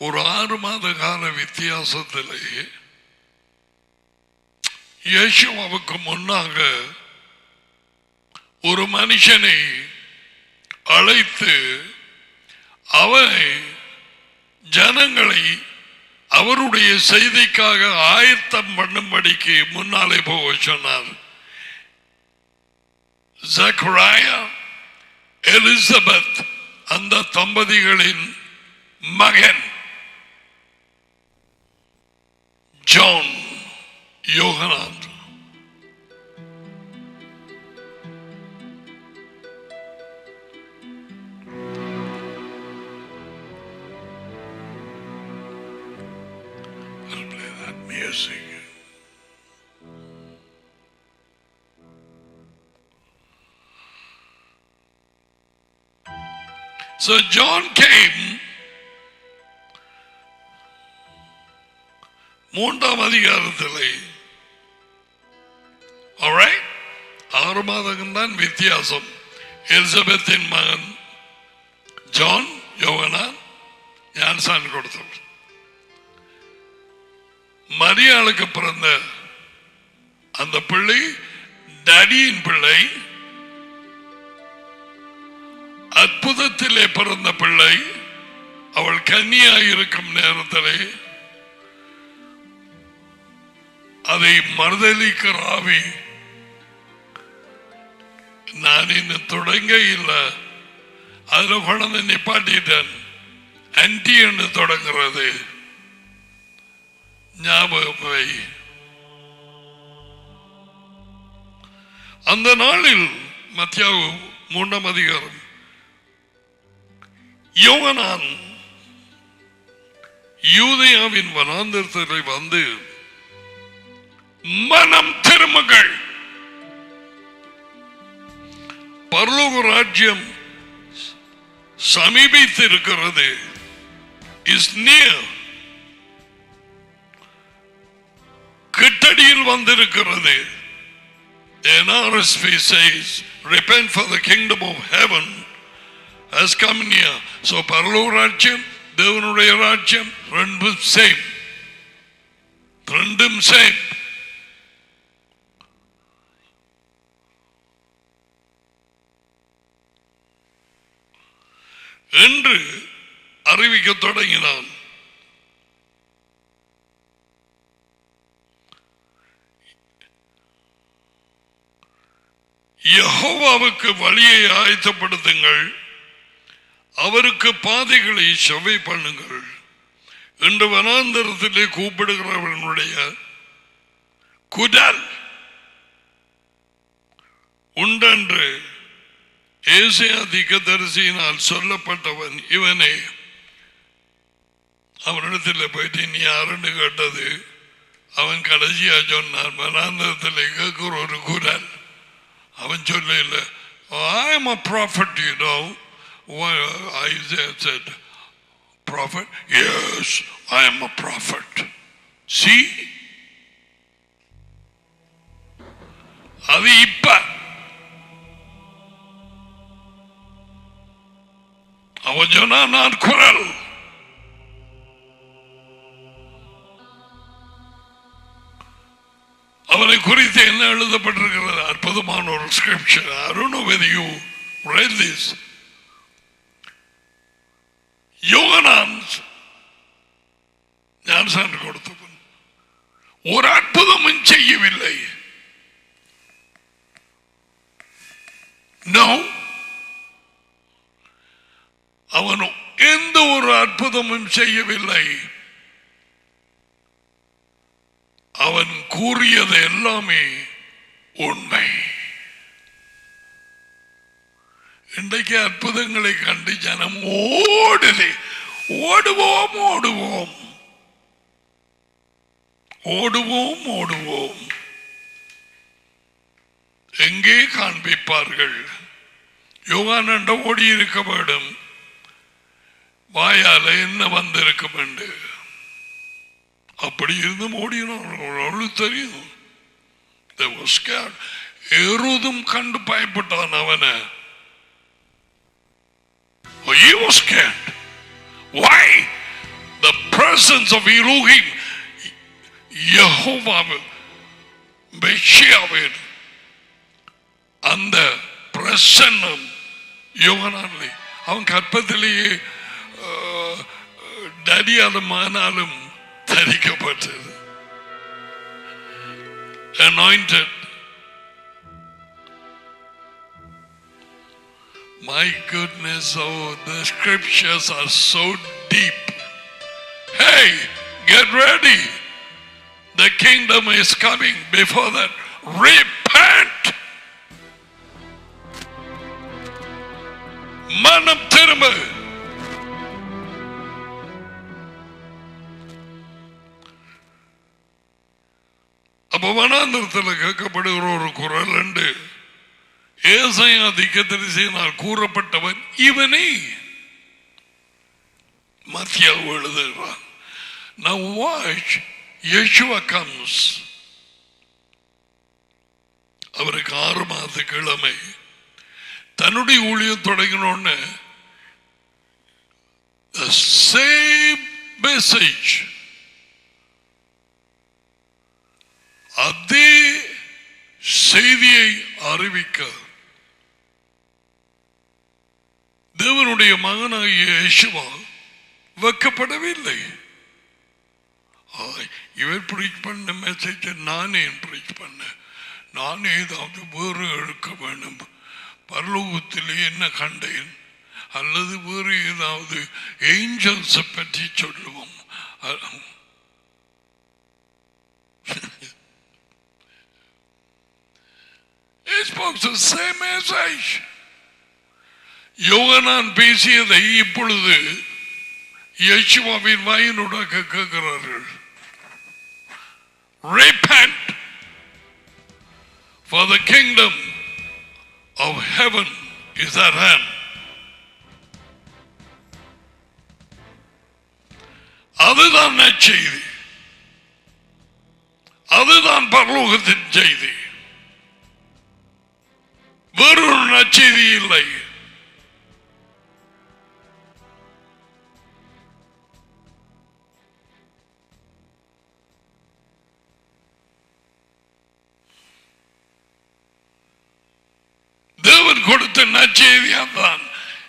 ஒரு 6 மாத கால வித்தியாசத்திலே இயேசுவுக்கு முன்னாக ஒரு மனுஷனை அழைத்து அவனை ஜனங்களை அவருடைய செய்திக்காக ஆயத்தம் பண்ணும்படிக்கு முன்னாலே போக சொன்னார். ஜக்கரியா, எலிசபெத் அந்த தம்பதிகளின் மகன் John Johanan. I'll play that music. So John came, 3 அதிகாரத்திலே. Alright, 6 மாதம் தான் வித்தியாசம். எலிசபெத்தின் மகன் ஜான் யோகனான் ஞானஸ்நானம் கொடுத்தவர். மரியாளுக்கு பிறந்த அந்த பிள்ளை டடியின் பிள்ளை, அற்புதத்திலே பிறந்த பிள்ளை. அவள் கன்னியாயிருக்கும் நேரத்திலே அதை மறுதலிக்கிற ஆவி நான் இன்னும் தொடங்க இல்லை, அதுல குழந்தை நிப்பாட்டிட்டேன். ஆன்டி என்று தொடங்குறது ஞாபகம். அந்த நாளில் மத்தியாவு 3 அதிகாரம் யோகனான் யூதேயாவின் வனாந்தரத்தில் வந்து மனம் திரும்புங்கள், பரலோக ராஜ்யம் சமீபித்திருக்கிறது. இஸ் நியர், கிட்டடியில் வந்திருக்கிறது. NRSV says, repent for the kingdom of heaven has come near. So பரலோக ராஜ்யம், தேவனுடைய ராஜ்யம் ரெண்டும் சேம், ரெண்டும் சேம். என்று அறிவிக்க தொடங்கினான். யெகோவாவுக்கு வழியை ஆயத்தப்படுத்துங்கள், அவருக்கு பாதைகளை செவ்வை பண்ணுங்கள் என்று வனாந்தரத்திலே கூப்பிடுகிறவனுடைய குரல் உண்டென்று ஏசாயா தீர்க்கதரிசியினால் சொல்லப்பட்டவன் இவனே. அவனிடத்தில் போயிட்டு நீ யாருன்னு கேட்டது, அவன் கடைசியா சொன்னான், வனாந்தரத்தில் கேட்கிற ஒரு குரல். அவன் சொல்ல, I am a prophet, you know. Isaiah said, prophet? Yes, I am a prophet. See? அது இப்ப அவன் சொன்னா நான் குரல். அவனை குறித்து என்ன எழுதப்பட்டிருக்கிறது? அற்புதமான ஒரு scripture. I don't know whether you read this. யோகனான் ஞானஸ்நானம் கொடுத்தவன் ஒரு அற்புதமும் செய்யவில்லை. No, அவன் எந்த ஒரு அற்புதமும் செய்யவில்லை. அவன் கூறியது எல்லாமே உண்மை. இன்றைக்கு அற்புதங்களை கண்டு ஜனம் ஓடுதே, ஓடுவோம் ஓடுவோம் ஓடுவோம் ஓடுவோம். எங்கே காண்பிப்பார்கள்? யோகானண்ட ஓடி இருக்க வேண்டும், வாயால என்ன வந்திருக்கும் என்று. அப்படி இருந்தும் ஓடினோம் தெரியும். எருதும் கண்டு பயப்பட்டான் அவனை. He was scared. Why? The presence of Elohim, Yehovah, Meshiach, அந்த பிரசன்னம் யோகனானிலே, அவன் கற்பத்திலேயே டடியாலும் மகனாலும் தரிக்கப்பட்டது. Anointed. My goodness, oh, the scriptures are so deep. Hey, get ready. The kingdom is coming. Before that, repent. மனம் திரும்ப. அப்ப வனாந்தரத்தில் கேட்கப்படுகிற ஒரு குரல் உண்டு. ஏசாயா தீர்க்கதரிசியினால் கூறப்பட்டவன் இவனே. மத்தியாவு எழுதுகிறான். Now watch, Yeshua comes. அவருக்கு 6 மாத கிழமை. தன்னுடைய ஊழியம் தொடங்கினோன்னு the same message, அதே செய்தியை அறிவிக்க தேவனுடைய மகனாகிய யேசுவா வைக்கப்படவில்லை. இவர் பிரீச் பண்ண மெசேஜ் நானே பிரீச் பண்ண, நானே ஏதாவது வேறு எடுக்க வேண்டும். பரலோகத்திலே என்ன கண்டேன் அல்லது வேறு ஏதாவது ஏஞ்சல்ஸை பற்றி சொல்லுவோம். He spoke the same message. யோகனான் பேசியதை இப்பொழுது யேசுவாவின் வாயினூடாக கேட்கிறார்கள். Repent, for the kingdom of heaven Is that hand? அதுதான் நற்செய்தி, அதுதான் பரலோகத்தின் செய்தி. வேறொரு நற்செய்தி இல்லை. தேவன் கொடுத்த நற்செய்தியான்.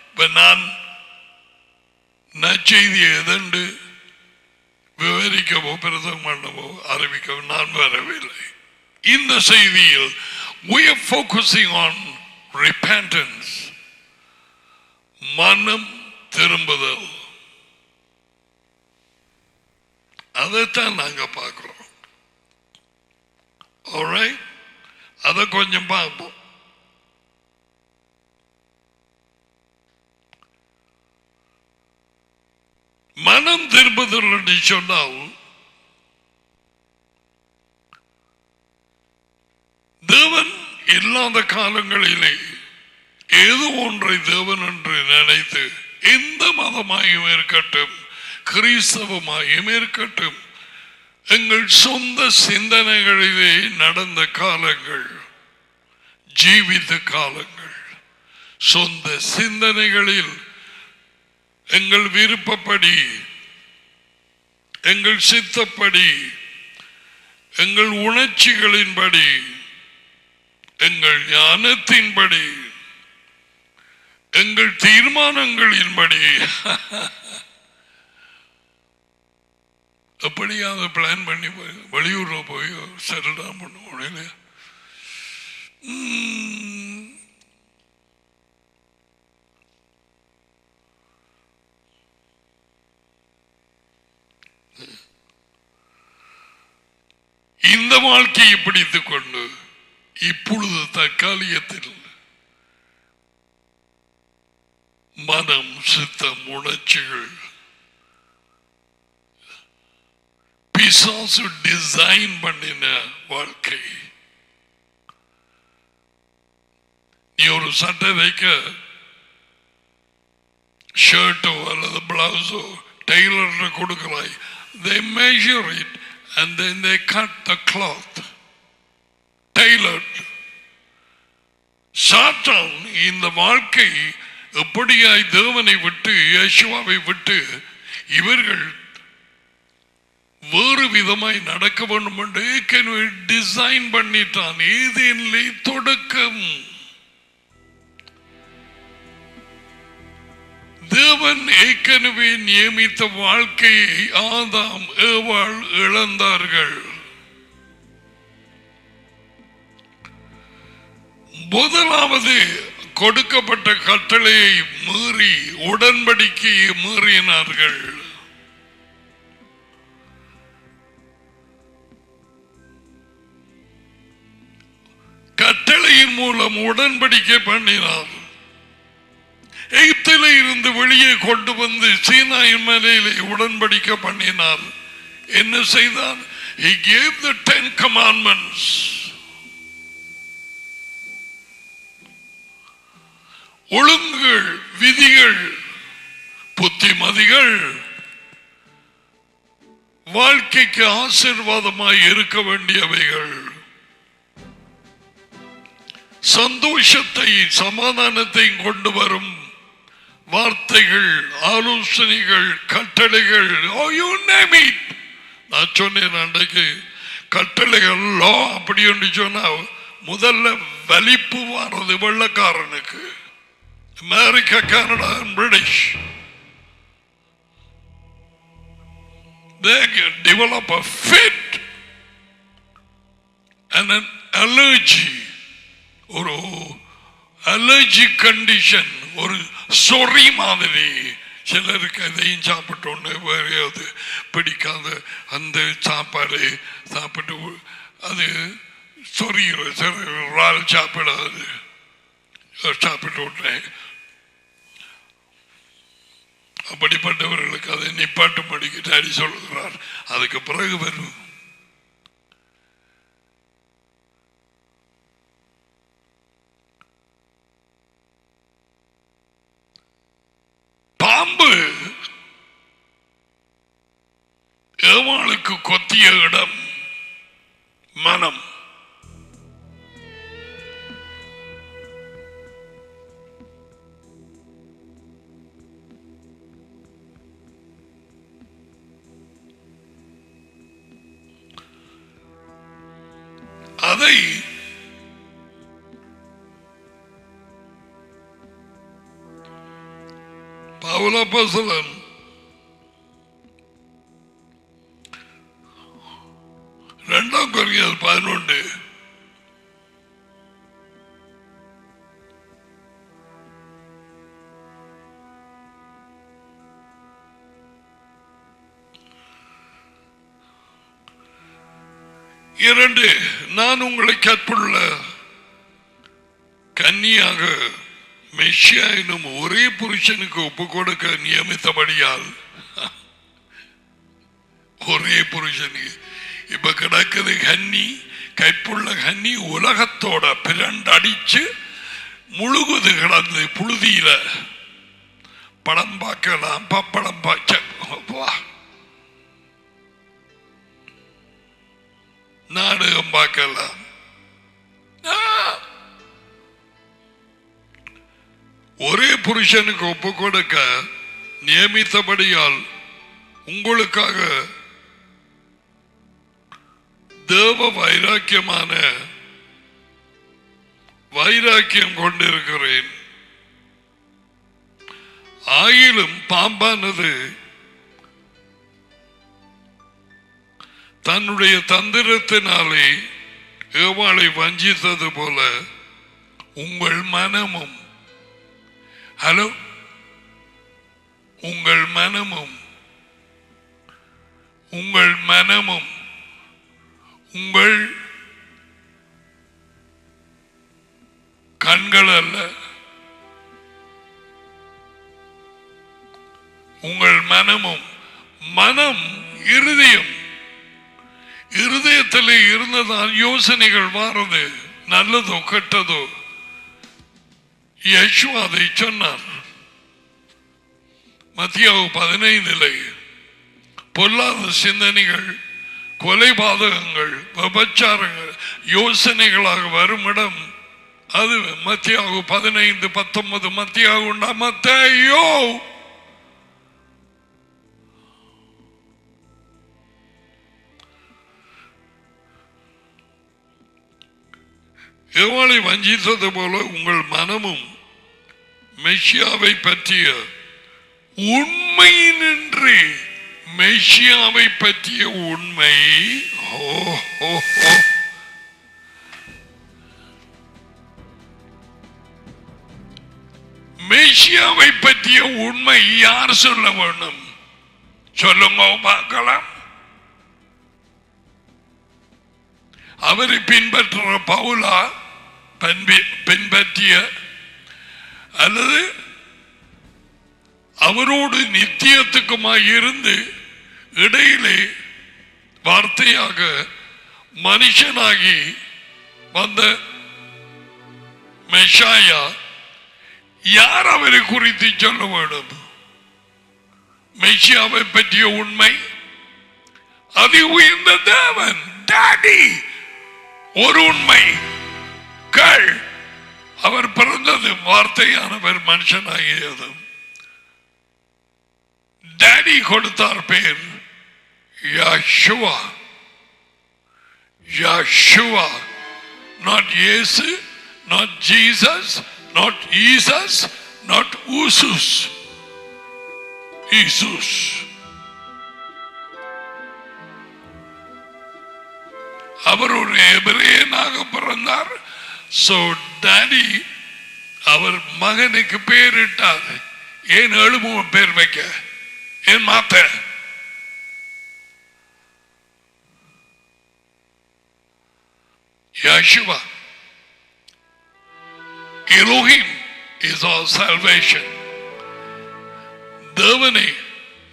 இப்ப நான் நற்செய்தியை எதண்டு விவரிக்கவோ பிரதம் பண்ணவோ அறிவிக்கவோ நான் வரவில்லை. இந்த செய்தியில் we are focusing on repentance, மனம் திரும்புதல். அதைத்தான் நாங்க பார்க்கிறோம். alright, அதை கொஞ்சம் பார்ப்போம். மனம் திரும்புதல் என்று சொன்னால் தேவன் இல்லாத காலங்களிலே ஏதோ ஒன்றை தேவன் என்று நினைத்து, எந்த மதமாயும் இருக்கட்டும், கிறிஸ்தவமாயும் இருக்கட்டும், எங்கள் சொந்த சிந்தனைகளிலே நடந்த காலங்கள், ஜீவித்த காலங்கள், சொந்த சிந்தனைகளில் எங்கள் விருப்பப்படி, எங்கள் சித்தப்படி, எங்கள் உணர்ச்சிகளின்படி, எங்கள் ஞானத்தின்படி, எங்கள் தீர்மானங்களின்படி எப்படியாவது பிளான் பண்ணி வெளியூர்ல போய் செட்டில் டவுன் பண்ணுவோம் இல்லையா? இந்த வாழ்க்கையை பிடித்துக் கொண்டு இப்பொழுது தற்காலிகத்தில் மனம், சித்தம், உணர்ச்சிகள் பிசாசு டிசைன் பண்ணின வாழ்க்கை. நீ ஒரு சட்டை தைக்க ஷர்ட்டோ அல்லது பிளவுஸோ Taylor கொடுக்கிறாய். they measure it and then they cut the cloth tailored. சாத்தான் இந்த வாழ்க்கை எப்படியாய் தேவனை விட்டு, யேசுவாவை விட்டு இவர்கள் வேறு விதமாய் நடக்க வேண்டும் என்று ஏற்கனவே டிசைன் பண்ணிட்டான். ஏதேனிலே தொடக்கம் தேவன் ஏற்கனவே நியமித்த வாழ்க்கையை ஆதாம் ஏவாள் இழந்தார்கள். முதலாவது கொடுக்கப்பட்ட கட்டளையை மீறி, உடன்படிக்கையை மீறினார்கள். கட்டளையின் மூலம் உடன்படிக்கை பண்ணினார். எகிப்திலே இருந்து வெளியே கொண்டு வந்து சீனாயின் மலையிலே உடன்படிக்கை பண்ணினார். என்ன செய்தார்? He gave the 10 commandments. ஒழுங்குகள், விதிகள், புத்திமதிகள், வாழ்க்கைக்கு ஆசீர்வாதமாய் இருக்க வேண்டியவைகள், சந்தோஷத்தை சமாதானத்தை கொண்டு வரும் வார்த்தைகள், ஆலோசனைகள், கட்டளைகள். நான் சொன்னேன் அன்றைக்கு, கட்டளைகள் லா அப்படி என்று சொன்னா முதல்ல வலிப்பு வாரது வெள்ளக்காரனுக்கு. America, Canada and British, they develop a fit and an allergy, ஒரு அலர்ஜி கண்டிஷன், ஒரு சொறி மாதிரி. சிலருக்கு அதையும் சாப்பிட்டோன்னு வேறையாவது பிடிக்காத அந்த சாப்பாடு சாப்பிட்டு அது சொறிகிற சில சாப்பிடாது. சாப்பிட்டு விட்டேன். அப்படிப்பட்டவர்களுக்கு அதை நிப்பாட்டு படிக்க டாடி சொல்லுகிறார். அதுக்கு பிறகு வரும். பாம்பு ஏவாளுக்கு கொத்திய இடம் மனம். அதை பவுல் அப்போஸ்தலன் 2 கொரிந்தியர் 11 2 நான் உங்களை கற்புள்ள கன்னியாக மெஷியா எனும் ஒரே புருஷனுக்கு ஒப்பு கொடுக்க நியமித்தபடியால் ஒரே புருஷனுக்கு இப்ப கிடக்குது கன்னி, கைப்புள்ள கன்னி உலகத்தோட பிரண்டடிச்சு முழுகுது கிடந்து புழுதியில. படம் பார்க்கலாம், பப்படம் பார்க்க, நாடகம் பார்க்கலாம். ஒரே புருஷனுக்கு ஒப்பு கொடுக்க நியமித்தபடியால் உங்களுக்காக தேவ வைராக்கியமான வைராக்கியம் கொண்டிருக்கிறேன். ஆயிலும் பாம்பானது தன்னுடைய தந்திரத்தினாலே ஏவாளை வஞ்சித்தது போல உங்கள் மனமும், ஹலோ, உங்கள் மனமும் உங்கள் கண்கள் அல்ல, உங்கள் மனமும். மனம் இருதயம், இருதயத்தில் இருந்ததால் யோசனைகள் மாறுது, நல்லதோ கெட்டதோ. யேசுவா அதை சொன்னார் மத்தியாவு 15 பொல்லாத சிந்தனைகள், கொலைபாதகங்கள், விபச்சாரங்கள் யோசனைகளாக வரும் இடம் அது மத்தியாவு 15-19. மத்தியாவு உண்டா? மத்தேயோ ஏவாளை வஞ்சித்தது போல உங்கள் மனமும் மெஷியாவை பற்றிய உண்மை நின்று, மெஷியாவை பற்றிய உண்மை. மெஷியாவை பற்றிய உண்மை யார் சொல்ல வேண்டும்? சொல்லுங்க பார்க்கலாம். அவரை பின்பற்ற பவுலா பின்பற்றிய, அல்லது அவரோடு நித்தியத்துக்குமாய் இருந்து இடையிலே வார்த்தையாக மனுஷனாகி வந்த மெஷாயா யார் அவரை குறித்து சொல்ல வேண்டும்? மெஷியாவை பற்றிய உண்மை அது உயர்ந்த தேவன் டாடி. ஒரு உண்மை கள், அவர் பிறந்தது வார்த்தையானவர் மனுஷனாகியதும். டாடி கொடுத்தார் பேர் யெஷுவா. யெஷுவா, நாட் இயேசு, நாட் ஜீசஸ், நாட் ஈசஸ், நாட் ஊசுஸ். ஈசுஸ். அவர் ஒரு எபிரேயனாக பிறந்தார். சோ டாடி அவர் மகனுக்கு பேரிட்டார். ஏன் எழுமுகம் பேர் வைக்க, ஏன் மாத்த? Yeshua, Elohim is our salvation. தேவனே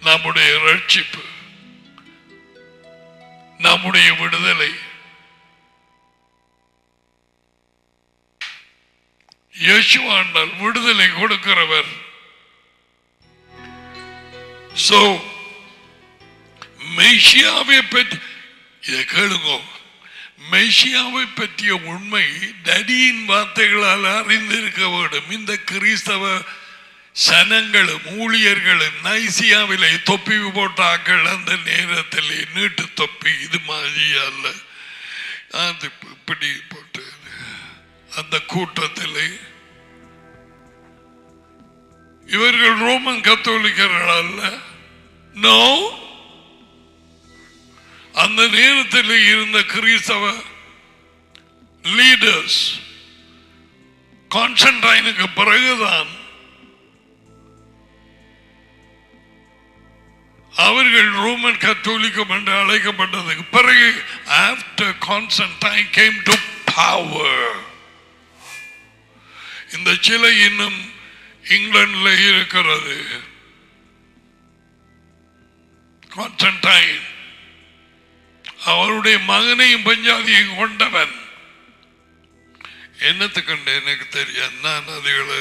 நம்முடைய ரட்சிப்பு, நம்முடைய விடுதலை. யேசுவா என்றால் விடுதலை கொடுக்கிறவர். So மெய்சியாவை பற்றி இதை கேளுங்க. மெய்சியாவை பற்றிய உண்மை டடியின் வார்த்தைகளால் அறிந்திருக்க வேண்டும். இந்த கிறிஸ்தவ சனங்களும் ஊழியர்களும் நைசியாவிலே தொப்பி போட்டாக்கள் அந்த நேரத்தில் நீட்டு தொப்பி இது மாதிரி அல்ல, அது இப்படி போட்டு அந்த கூட்டத்தில் இவர்கள் ரோமன் கத்தோலிக்கர்கள் அல்ல. நோ, அந்த நேரத்தில் இருந்த கிறிஸ்தவ லீடர்ஸ் கான்ஸ்டன்டைனுக்கு பிறகுதான் அவர்கள் ரோமன் கத்தோலிக்கம் என்று அழைக்கப்பட்டதுக்கு பிறகு after Constantine came to power. இந்த சிலை இன்னும் இங்கிலாந்தில் இருக்கிறது. கான்ஸ்டன்டைன் அவருடைய மகனையும் பஞ்சாதியையும் கொண்டவன். என்னத்துக்கு எனக்கு தெரியும், நான் அதுகளை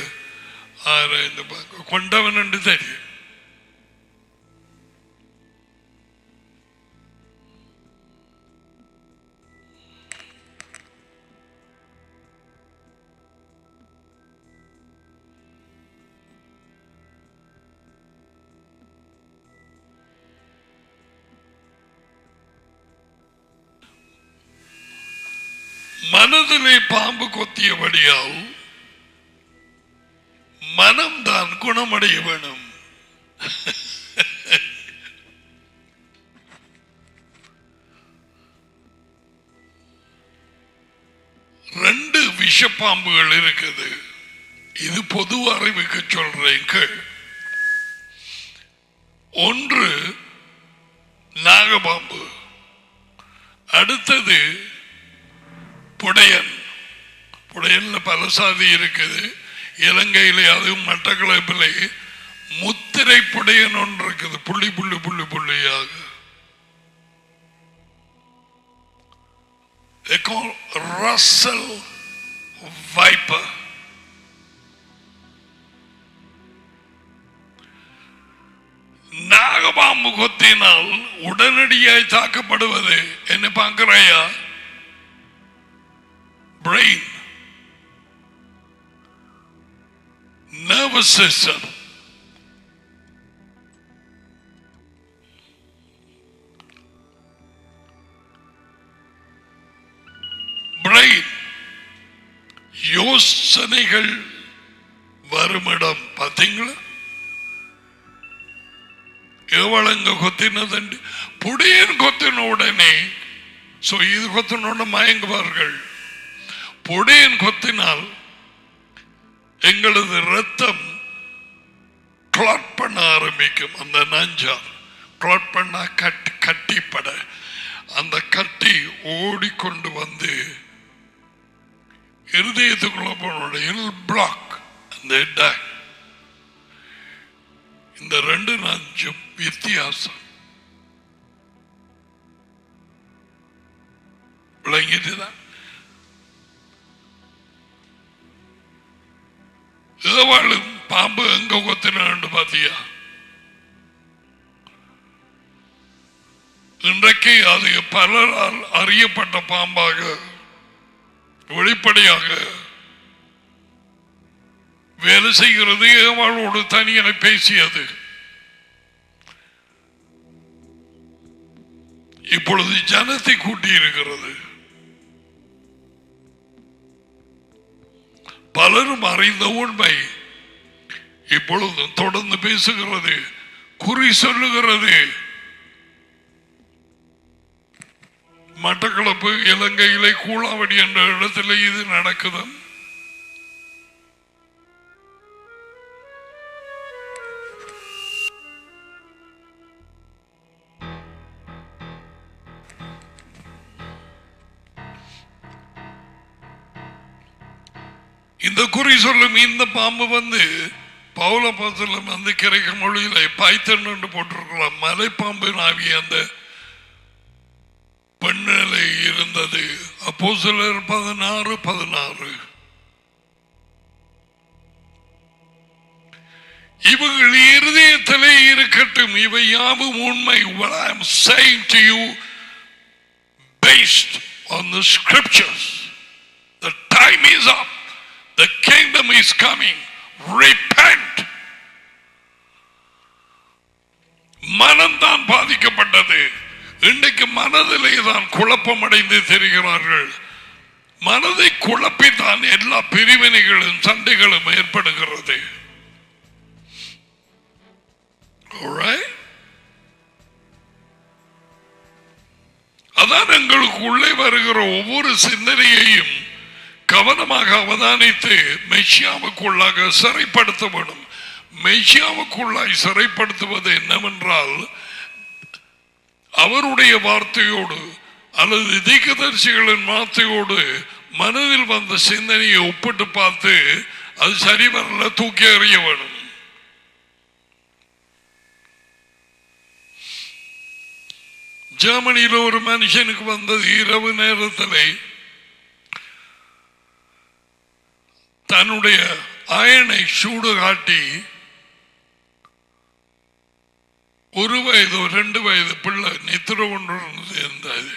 ஆராய்ந்து பார்க்க கொண்டவன் என்று தெரியும். மனதிலே பாம்பு கொத்தியபடியால் மனம்தான் குணமடைய வேணும். ரெண்டு விஷப்பாம்புகள் இருக்குது. இது பொது அறிவுக்கு சொல்றேன். ஒன்று நாகபாம்பு, அடுத்தது புடையன். புடையன்ல பல சாதி இருக்குது. இலங்கையிலே அதுவும் மட்டக்களப்பிலே முத்திரை புடையன் ஒன்று இருக்குது, புள்ளி புள்ளி புள்ளி புள்ளியாக. They call Russell Viper. நாகபாம்பு கொத்தினால் உடனடியாய் தாக்கப்படுவது என்ன பார்க்கிறாயா? Brain, nervous system. Brain, யோசனைகள் வருமிடம் பார்த்தீங்களா? எவ்வளங்க கொத்தினது புடியன் கொத்தின உடனே இது கொத்தினோட மயங்குவார்கள். புடையன் கொத்தினால் எங்களது ரத்தம் கிளாட் பண்ண ஆரம்பிக்கும். அந்த நஞ்சார் கிளாட் பண்ண கட்டிப்பட அந்த கட்டி ஓடிக்கொண்டு வந்து இருதயத்துக்குள்ள போன பிளாக். இந்த ரெண்டு நஞ்சும் வித்தியாசம் விளங்கிட்டுதான். ஏவாளும் பாம்பு எங்க கொத்தினான்னு பாத்தியா? இன்றைக்கு அது பலரால் அறியப்பட்ட பாம்பாக வெளிப்படையாக வேலை செய்கிறது. ஏவாளோடு தனியாக பேசியது. இப்பொழுது ஜனத்தை கூட்டி இருக்கிறது. பலரும் அறிந்த உண்மை இப்பொழுது தொடர்ந்து பேசுகிறது, குறி சொல்லுகிறது. மட்டக்களப்பு இலங்கையிலே கூழாவடி என்ற இடத்துல இது நடக்குது. இந்த குறி சொல்லும் இந்த பாம்பு வந்து பவுலப்போஸ்தலன் வந்து கிரேக்க மொழியில பைத்தன் என்று போட்டிருக்கலாம். மலைப்பாம்பு நாவி அந்த பெண்ணிலே இருந்தது. அப்போஸ்தலர் 16:16. இவர்கள் இருதயத்திலே இருக்கட்டும். இவை யாவும் உண்மை. What I am saying to you based on the scriptures. The time is up. The kingdom is coming. Repent. மனம்தான் பாதிக்கப்பட்டது. இன்றைக்கு மனதிலே தான் குழப்பம் அடைந்து தெரிகிறார்கள். மனதை குழப்பித்தான் எல்லா பிரிவினைகளும் சண்டைகளும் ஏற்படுகிறது. அதான் எங்களுக்கு உள்ளே வருகிற ஒவ்வொரு சிந்தனையையும் கவனமாக அவதானித்து மெஷியாவுக்குள்ளாக சிறைப்படுத்த வேண்டும். மெஷியாவுக்குள்ளாய் சிறைப்படுத்துவது என்னவென்றால், அவருடைய வார்த்தையோடு அல்லது தீர்க்கதரிசிகளின் வார்த்தையோடு மனதில் வந்த சிந்தனையை ஒப்பிட்டு பார்த்து அது சரி வரல தூக்கி எறிய வேணும். ஜெர்மனியில் ஒரு மனுஷனுக்கு வந்தது இரவு நேரத்தில் தன்னுடைய அயனை சூடு காட்டி 1 வயது 2 வயது பிள்ளை நித்திர ஒன்று இருந்தது.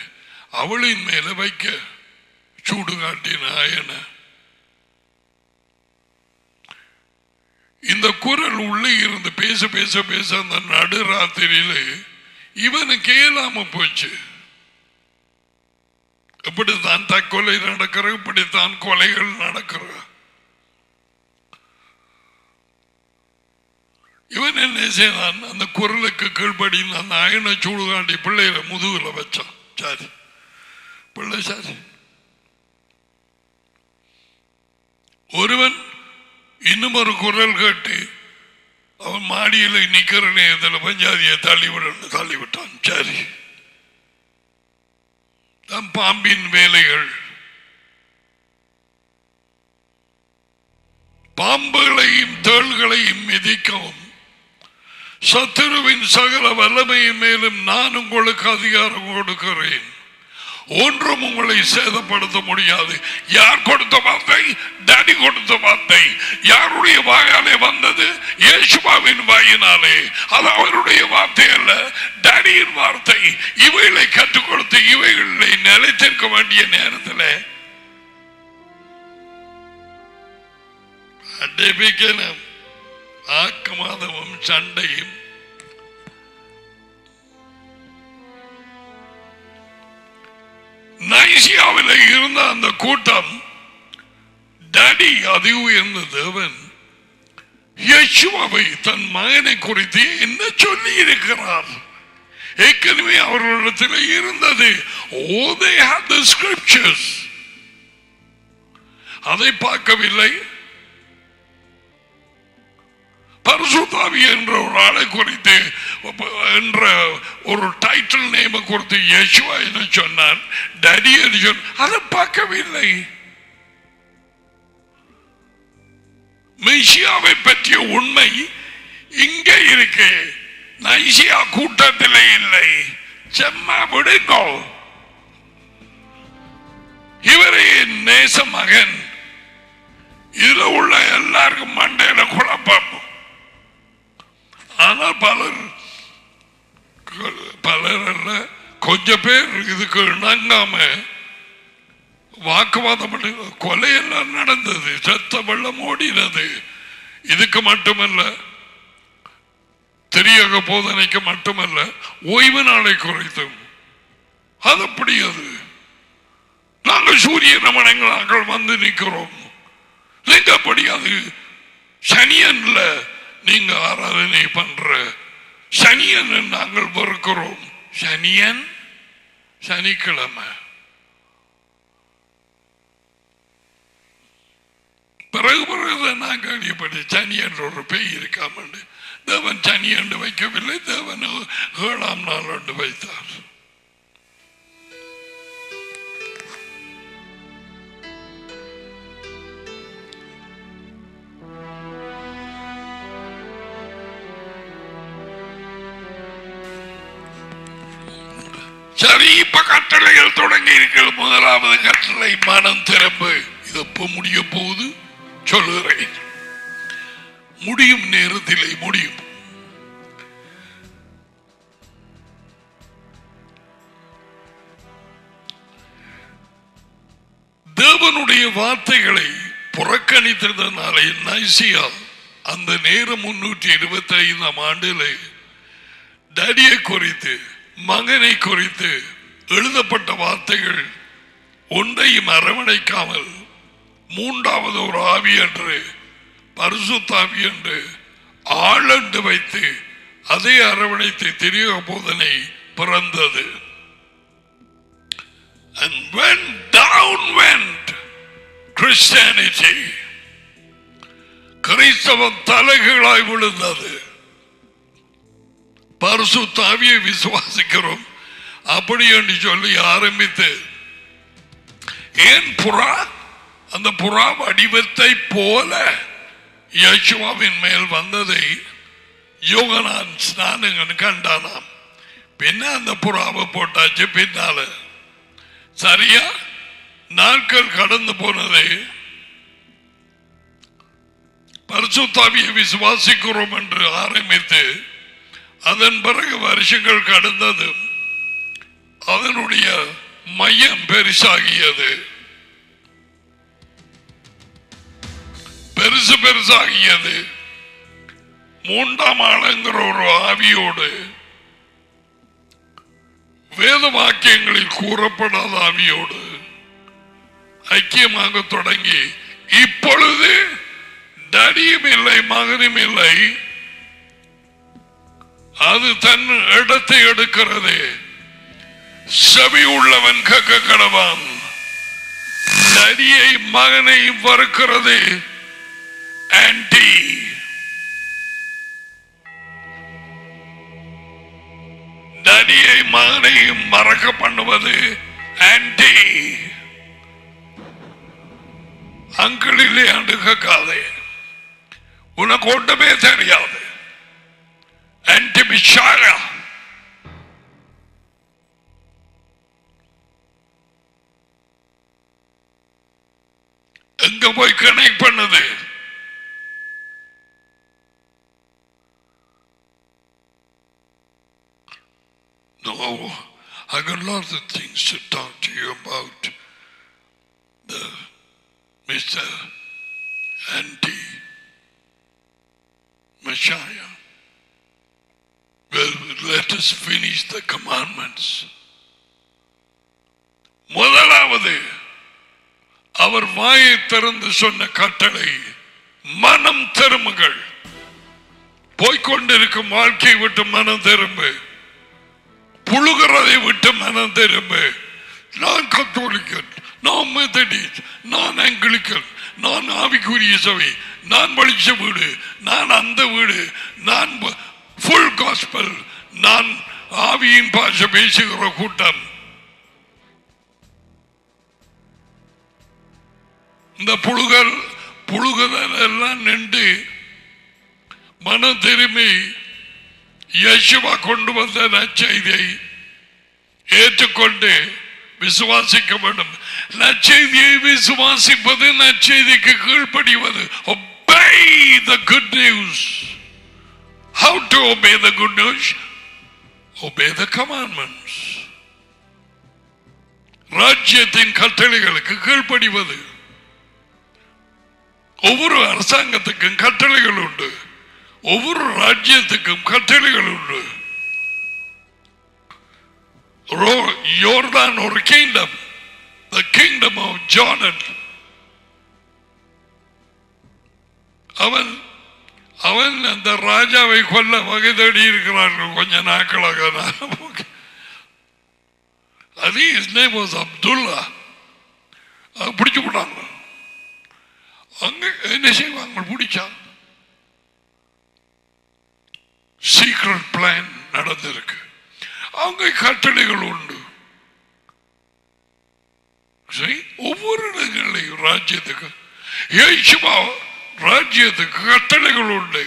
அவளின் மேல வைக்க சூடு காட்டின அயனை. இந்த குரல் உள்ளே இருந்து பேச பேச பேச அந்த நடுராத்திரியில இவனுக்கு இயலாம போச்சு. இப்படித்தான் தற்கொலை நடக்கிற, இப்படித்தான் கொலைகள் நடக்கிற. இவன் என்ன செய்தான்? அந்த குரலுக்கு கீழ்படி அந்த அயனை சூடு காட்டி பிள்ளையில முதுகுல வச்சான். சரி பிள்ளை சரி. ஒருவன் இன்னும் ஒரு குரல் கேட்டு அவன் மாடியில் நிக்கிற நேரத்தில் பஞ்சாதியை தள்ளிவிட்டான். சரி, பாம்பின் வேலைகள். பாம்புகளையும் தேள்களையும் மிதிக்கவும் சத்துருவின் சகல வல்லமையின் மேலும் நான் உங்களுக்கு அதிகாரம் கொடுக்கிறேன். ஒன்றும் உங்களை சேதப்படுத்த முடியாது. யார் கொடுத்த வார்த்தை? டாடி கொடுத்த வார்த்தை. யாருடைய வாயாலே வந்தது? இயேசுவின் வாயினாலே. அது அவருடைய வார்த்தை அல்ல, டாடியின் வார்த்தை. இவைகளை கற்றுக் கொடுத்து இவைகளை நிலைத்திருக்க வேண்டிய நேரத்தில் அடைபிக்கணும். ஆக்கமாதமும் சண்டையும் நைசியாவில் இருந்த அந்த கூட்டம், டாடி அதி உயர்ந்த தேவன் யேசுவை தன் மகனை குறித்து என்ன சொல்லி இருக்கிறார் ஏற்கனவே அவர்களிடத்தில் இருந்தது. Oh, they had the scriptures. அதை பார்க்கவில்லை. பரிசுத்தாவி என்ற ஒரு ஆளை குறித்து என்ற ஒரு டைட்டில் நேம் குறித்து யேசுவா என்று சொன்னார், டாடி என்று சொன்னார். அதை பார்க்கவில்லை. மெசியாவை பற்றிய உண்மை இங்கே இருக்கு, நைசியா கூட்டத்திலே இல்லை. செம்மா விடுங்கோ. இவரே நேச மகன். இதுல உள்ள எல்லாருக்கும் மண்டையில குழப்பம். ஆனால் பலர் அல்ல, கொஞ்சம் பேர் இதுக்கு இணங்காம வாக்குவாதம் பண்ணி கொலையெல்லாம் நடந்தது. சத்த வெள்ளம் ஓடினது. இதுக்கு மட்டுமல்ல, தெரியக போதனைக்கு மட்டுமல்ல, ஓய்வு நாளை குறைத்தும் அது அப்படி. அது நாங்கள் சூரிய நமனங்கள் நாங்கள் வந்து நிற்கிறோம். நீங்க அப்படி அது சனியன்ல நீங்க ஆராதனை பண்ற சனியன் நாங்கள் வெறுக்கிறோம். சனியன் சனிக்கிழமை. பிறகு நான் கேள்விப்பட்ட சனி என்ற ஒரு பேய் இருக்காம தேவன் சனி என்று வைக்கவில்லை, தேவன் 7ஆம் நாள் என்று வைத்தார். சரி, இப்ப கட்டளைகள் தொடங்கி இருக்கிற. முதலாவது கட்டளை மனம் திரும்பு. இது எப்ப முடிய போகுது சொல்லுகிறேன். முடியும் நேரத்திலே முடியும். தேவனுடைய வார்த்தைகளை புறக்கணித்ததனாலே நைசியா அந்த நேரம் 325 ஆண்டிலே டடியை குறித்து மகனை குறித்து எழுதப்பட்ட வார்த்தைகள் ஒன்றையும் அரவணைக்காமல் மூன்றாவது ஒரு ஆவி என்று பரிசுத்தாவி என்று ஆளண்டு வைத்து அதை அரவணைத்து திரிய போதனை பிறந்தது. And when down went Christianity, கிறிஸ்தவம் தலைகீழாய் விழுந்தது. பரிசுத்தாவியை விசுவாசிக்கிறோம் அப்படி என்று சொல்லி ஆரம்பித்து ஏன் புறா அந்த புறா வடிவத்தை போல யேசுவின் மேல் வந்ததை யோகனான் ஸ்நானகன் கண்டானாம். பின்ன அந்த புறாவை போட்டாச்சு. பின்னால சரியா நாட்கள் கடந்து போனதை பரிசுத்தாவியை விசுவாசிக்கிறோம் என்று ஆரம்பித்து அதன் பிறகு வருஷங்கள் கடந்தது. அதனுடைய மையம் பெருசாகியது. பெருசாகியது. மூன்றாம் ஆளுங்கிற ஒரு ஆவியோடு வேத வாக்கியங்களில் கூறப்படாத ஆவியோடு ஐக்கியமாக தொடங்கி இப்பொழுது டடியும் இல்லை மகனும் இல்லை. அது தன் இடத்தை எடுக்கிறது. செவி உள்ளவன் கேட்க கடவான். டடியை மகனை வறுக்கிறது ஆன்டி. டடியை மகனையும் மறக்க பண்ணுவது ஆன்டி. அங்கிளிலே அணுகாதே, உனக்கு ஒன்றுமே தெரியாது. ஆன்டி மிஷாயா. எங்க போய் கனெக்ட் பண்ணது? No, I got lots of things to talk to you about. The Mr. Anti-Messiah. Well, let us finish the commandments. முதலாவது அவர் வாயை திறந்து சொன்ன கட்டளை மனம் திரும்புங்கள். போய்கொண்டிருக்கும் வாழ்க்கையை விட்டு மனம் திரும்பு. புழுகிறதை விட்டு மனம் திரும்பு. நான் கத்தோலிக்கன், நான் மெத்தடிஸ்ட், நான் ஆங்கிலிக்கன், நான் ஆவிக்குரிய சபை, நான் படிச்ச வீடு, நான் அந்த வீடு, நான் ஃபுல் காஸ்பல், நான் ஆவியின் பாஷை பேசுகிற கூட்டம். இந்த புழுகுதல் எல்லாம் நின்று மன திரும்பி யேசுவா கொண்டு வந்த நற்செய்தியை ஏற்றுக்கொண்டு விசுவாசிக்க வேண்டும். நற்செய்தியை விசுவாசிப்பது நற்செய்திக்கு கீழ்ப்படிவது. Obey the good news. How to obey the good news? Obey the commandments. ராஜ்யத்தின் கட்டளைகளுக்கு கீழ்ப்படிவது. ஒவ்வொரு அரசாங்கத்துக்கும் கட்டளைகள் உண்டு. ஒவ்வொரு ராஜ்யத்துக்கும் கட்டளைகள் உண்டு. யோர்தான் ஒரு kingdom, the kingdom of Jordan. அவன் அந்த ராஜாவை கொல்ல வகை தேடி இருக்கிறார்கள் கொஞ்ச நாட்களாக. அது his name was Abdullah. பிடிச்சு விட்டாங்க. அங்க என்ன செய்வாங்க? பிடிச்சா சீக்ரெட் பிளான் நடந்திருக்கு. அவங்க கட்டளைகள் உண்டு. ஒவ்வொரு இடங்களையும் ராஜ்யத்துக்கு யேசுவா ராஜ்யத்துக்கு கட்டளைகள் உண்டு.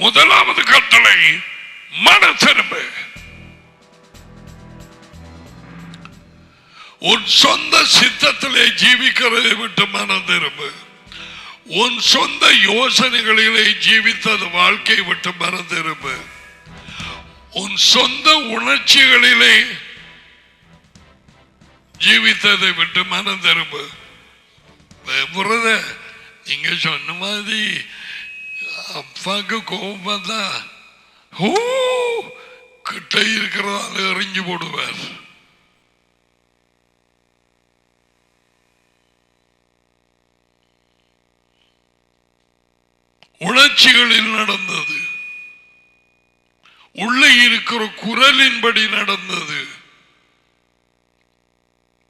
முதலாவது கட்டளை மன திரும்பு. உன் சொந்த சித்தத்திலே ஜீவிக்கிறதை விட்டு மனம் திரும்பு. உன் சொந்த யோசனைகளிலே ஜீவித்தது வாழ்க்கை விட்டு மறந்திருப்ப, உன் சொந்த உணர்ச்சிகளிலே ஜீவித்ததை விட்டு மறந்திருப்ப. நீங்க சொன்ன மாதிரி அப்பாக்கு கோபம் வந்தா கிட்ட இருக்கிறதால எறிஞ்சு போடுவார். உணர்ச்சிகளில் நடந்தது, உள்ளே இருக்கிற குரலின்படி நடந்தது.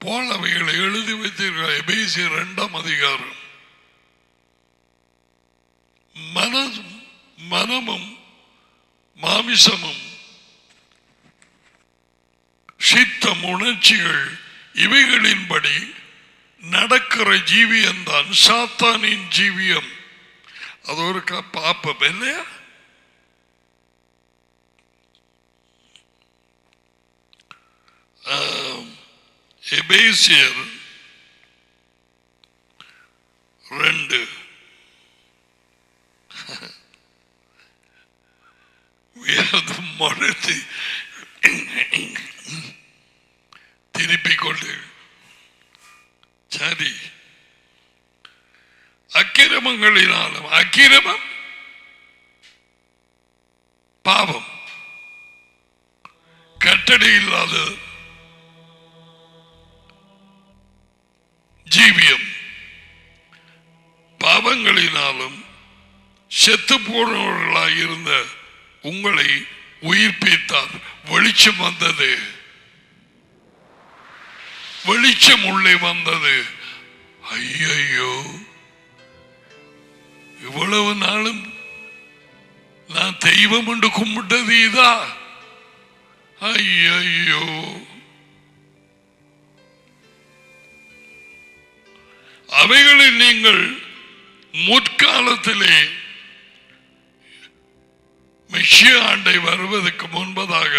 போலவைகளை எழுதி வைத்திருக்கிறார். எபேசியர் 2ஆம் அதிகாரம். மனமும் மாமிசமும் சித்தம் உணர்ச்சிகள் இவைகளின்படி நடக்கிற ஜீவியம் தான் சாத்தானின் ஜீவியம். அது ஒரு பாப்பம் இல்லையா? எபேசியர் 2 மறுத்து திருப்பிக் கொண்டு சரி. அக்கிரமங்களினாலும், அக்கிரமம் பாவம், கட்டளை இல்லாத ஜீவியம், பாவங்களினாலும் செத்து போனவர்களாக இருந்த உங்களை உயிர்ப்பித்தார். வெளிச்சம் வந்தது, வெளிச்சம் உள்ளே வந்தது. ஐயோ, இவ்வளவு நாளும் நான் தெய்வம் என்று கும்பிட்டது இதா? ஐயோ, அவைகளில் நீங்கள் முற்காலத்திலே மெஷியா ஆண்டை வருவதற்கு முன்பதாக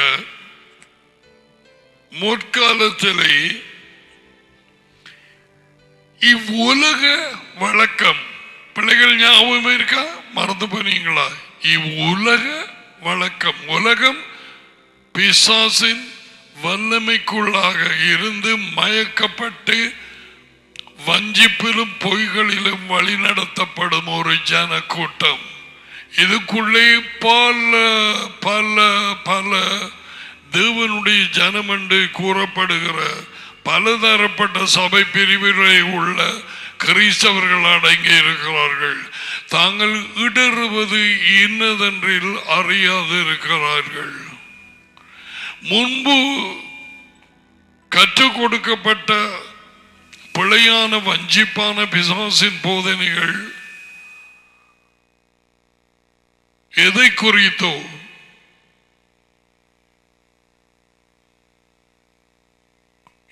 முற்காலத்திலே இவ்வுலக வழக்கம், பிள்ளைகள் ஞாபகம் இருக்கா? மறந்து போனீங்களா? இவ்வுலக வழக்கம், உலகம் பிசாசின் வல்லமைக்குள்ளாக இருந்து மயக்கப்பட்டு வஞ்சிப்பிலும் பொய்களிலும் வழிநடத்தப்படும் ஒரு ஜன கூட்டம். இதுக்குள்ளே பல பல பல தேவனுடைய ஜனம் என்று கூறப்படுகிற பலதரப்பட்ட சபை பிரிவுகளை உள்ள கிறிஸ்தவர்கள் அடங்கி இருக்கிறார்கள். தாங்கள் இடறுவது இன்னதென்றில் அறியாது இருக்கிறார்கள். முன்பு கற்றுக் கொடுக்கப்பட்ட பிழையான வஞ்சிப்பான பிசாசின் போதனைகள் எதை குறித்தோ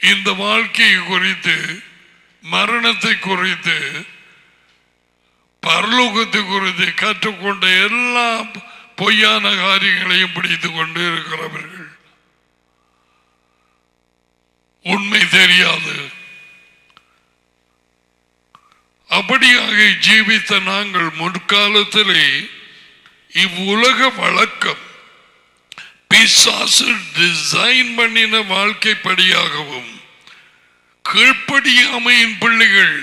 இந்த வாழ்க்கையை குறித்து, மரணத்தை குறித்து, பரலோகத்தை குறித்து கற்றுக்கொண்ட எல்லா பொய்யான காரியங்களையும் பிடித்துக் கொண்டு இருக்கிறவர்கள். உண்மை தெரியாது. அப்படியாக ஜீவித்த நாங்கள் முற்காலத்திலே இவ்வுலக வழக்கம் பிசாசு டிசைன் பண்ணின வாழ்க்கைப்படியாகவும் கீழ்ப்படியாமையின் பிள்ளைகள்.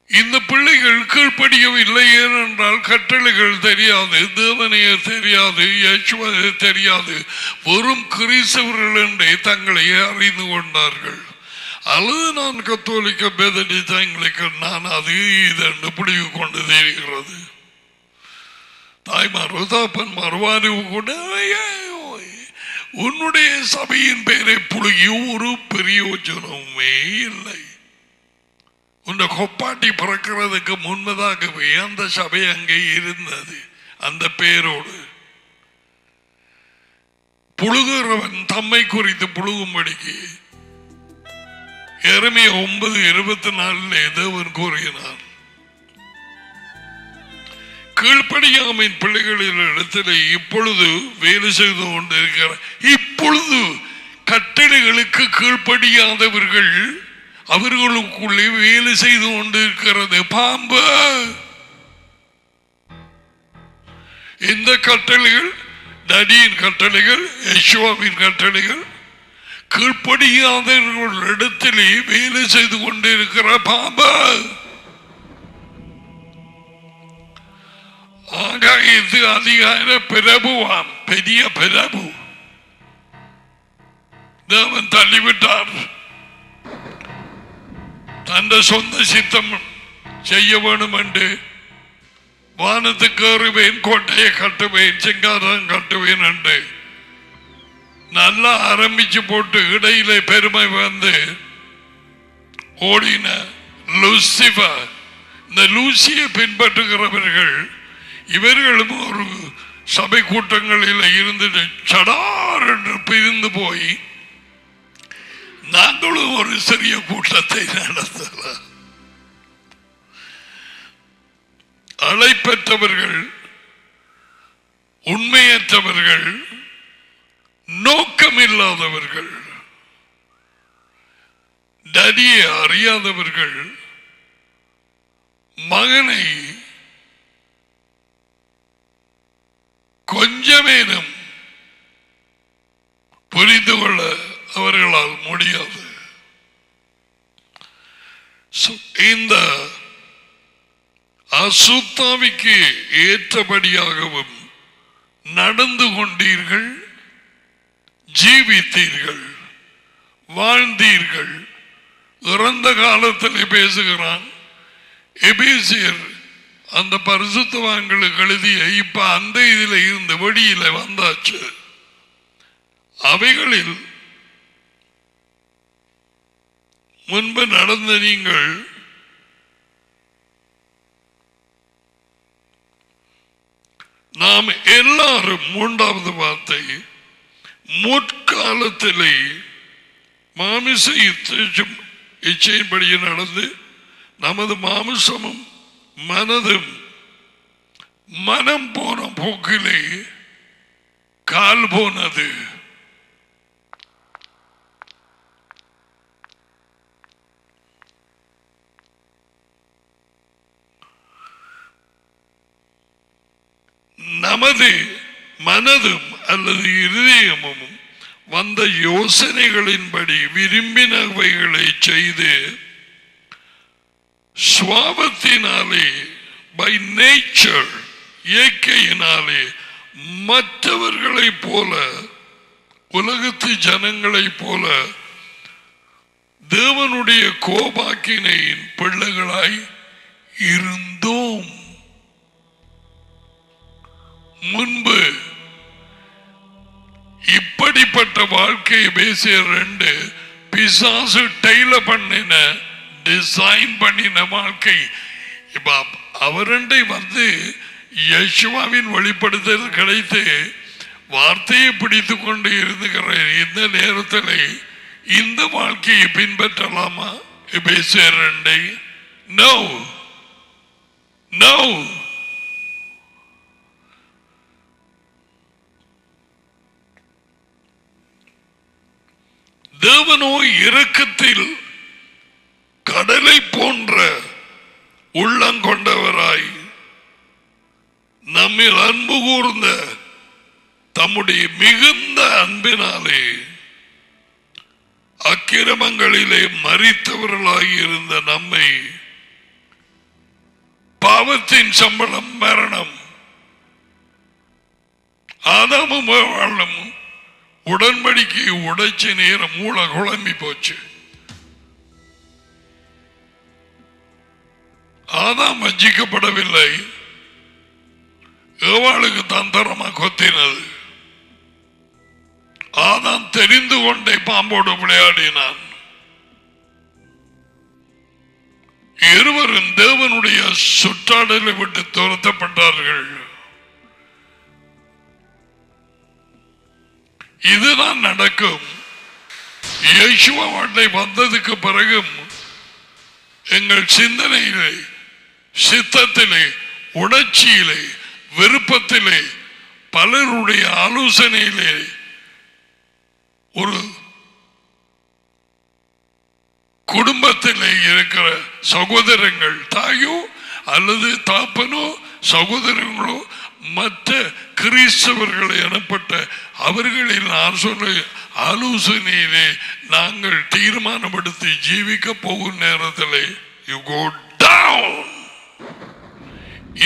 இந்த பிள்ளைகள் கீழ்ப்படியவில்லை. ஏனென்றால் கட்டளைகள் தெரியாது, தேவனைய தெரியாது, யேசுவை தெரியாது, வெறும் கிறிஸ்தவர்கள் என்றே தங்களை அறிந்து கொண்டார்கள். அல்லது நான் கத்தோலிக்க பேதனி தங்களுக்கு நான் அது இதென்று பிடிவு கொண்டு தெரிகிறது. தாய்மார் தாப்பன்மார் வாரிவு கூட உன்னுடைய சபையின் பெயரை புழுகி ஒரு பிரயோஜனமே இல்லை. உன் கொப்பாட்டி பிறக்கிறதுக்கு முன்பதாகவே அந்த சபை அங்கே இருந்தது. அந்த பெயரோடு புழுகிறவன் தம்மை குறித்து புழுகும்படிக்கு எரேமியா 9:24 தேவன் கூறுகிறார். கீழ்ப்படியாமையின் பிள்ளைகளின் இடத்துல இப்பொழுது வேலை செய்து கொண்டிருக்கிற, இப்பொழுது கட்டளைகளுக்கு கீழ்ப்படியாதவர்கள் அவர்களுக்குள்ளே வேலை செய்து கொண்டிருக்கிறது பாம்பு. இந்த கட்டளைகள் நடியின் கட்டளைகள், யெகோவாவின் கட்டளைகள் கீழ்ப்படியாதவர்கள் இடத்திலே வேலை செய்து கொண்டிருக்கிற பாம்பு. ஆக இது அதிகார பிரபுவாம், பெரிய பிரபு. தேவன் தள்ளிவிட்டார். தன் சொந்த சித்தம் செய்ய வேண்டும் என்று வானத்துக்கு ஏறுவேன், கோட்டையை கட்டுவேன், சிங்காரம் கட்டுவேன் என்று நல்லா ஆரம்பிச்சு போட்டு இடையில பெருமை வந்து ஓடின லூசிபர். இந்த லூசியை பின்பற்றுகிறவர்கள் இவர்களும் ஒரு சபை கூட்டங்களில் இருந்து சடார் என்று பிரிந்து போய் நாங்களும் ஒரு சிறிய கூட்டத்தை நடத்தலாம். அழைப்பற்றவர்கள், உண்மையற்றவர்கள், நோக்கமில்லாதவர்கள், டடியை அறியாதவர்கள், மகனை கொஞ்சமேனும் புரிந்து கொள்ள அவர்களால் முடியாது. இந்த அசுத்தாவிக்கு ஏற்றபடியாகவும் நடந்து கொண்டீர்கள், ஜீவித்தீர்கள், வாழ்ந்தீர்கள். இறந்த காலத்தில் பேசுகிறான் எபேசியர். அந்த பரிசுத்தவான்களுக்கு எழுதிய இப்ப அந்த இதில் இருந்து வெளியில வந்தாச்சு. அவைகளில் முன்பு நடந்த நீங்கள் நாம் எல்லாரும், மூன்றாவது வார்த்தை, முற்காலத்திலே மாமிச இச்சையின்படியே நடந்து நமது மாமிசமும் மனதும் மனம் போன போக்கிலே கால் போனது. நமது மனதும் அல்லது இருதயமும் வந்த யோசனைகளின்படி விரும்பினவைகளை செய்து சுவாபத்தினாலே, பை நேச்சர், இயற்கையினாலே மற்றவர்களை போல, உலகத்து ஜனங்களை போல தேவனுடைய கோபாக்கினையின் பிள்ளைகளாய் இருந்தோம். முன்பு இப்படிப்பட்ட வாழ்க்கையை பேசிய ரெண்டு பிசாசு டெய்லர் பண்ணின, டிசைன் பண்ணின வாழ்க்கை. இப்ப அவரண்டை வந்து யெகோவாவின் வெளிப்படுத்தல் கிடைத்து வார்த்தையை பிடித்து கொண்டு இருந்துகிற இந்த நேரத்தில் இந்த வாழ்க்கையை பின்பற்றலாமா? பேசிய ரெண்டை நோ நோ. தேவனோ இரக்கத்தில் கடலை போன்ற உள்ளங்கொண்டவராய் நம்மில் அன்பு கூர்ந்த தம்முடைய மிகுந்த அன்பினாலே அக்கிரமங்களிலே மரித்தவர்களாய் இருந்த நம்மை, பாவத்தின் சம்பளம் மரணம், ஆதாமும் வாழும் உடன்படிக்கை உடைச்ச நேரம் மூளை குழம்பி போச்சு. ஆதாம் வஞ்சிக்கப்படவில்லை, ஏவாளுக்கு தந்திரமா கொத்தினது. ஆதாம் தெரிந்து கொண்டே பாம்போடு விளையாடினான். இருவரும் தேவனுடைய சுற்றாடலை விட்டு துரத்தப்பட்டார்கள். இதுதான் நடக்கும். யெகோவா வார்த்தை வந்ததுக்கு பிறகும் எங்கள் சிந்தனையிலே, சித்தத்திலே, உணர்ச்சியிலே, விருப்பத்திலே, பலருடைய ஆலோசனையிலே ஒரு குடும்பத்திலே இருக்கிற சகோதரங்கள், தாயோ அல்லது தாப்பனோ சகோதரங்களோ மற்ற கிறிஸ்தவர்கள் எனப்பட்ட அவர்களில் நான் சொன்ன ஆலோசனையிலே நாங்கள் தீர்மானப்படுத்தி ஜீவிக்க போகும் நேரத்தில் you go down.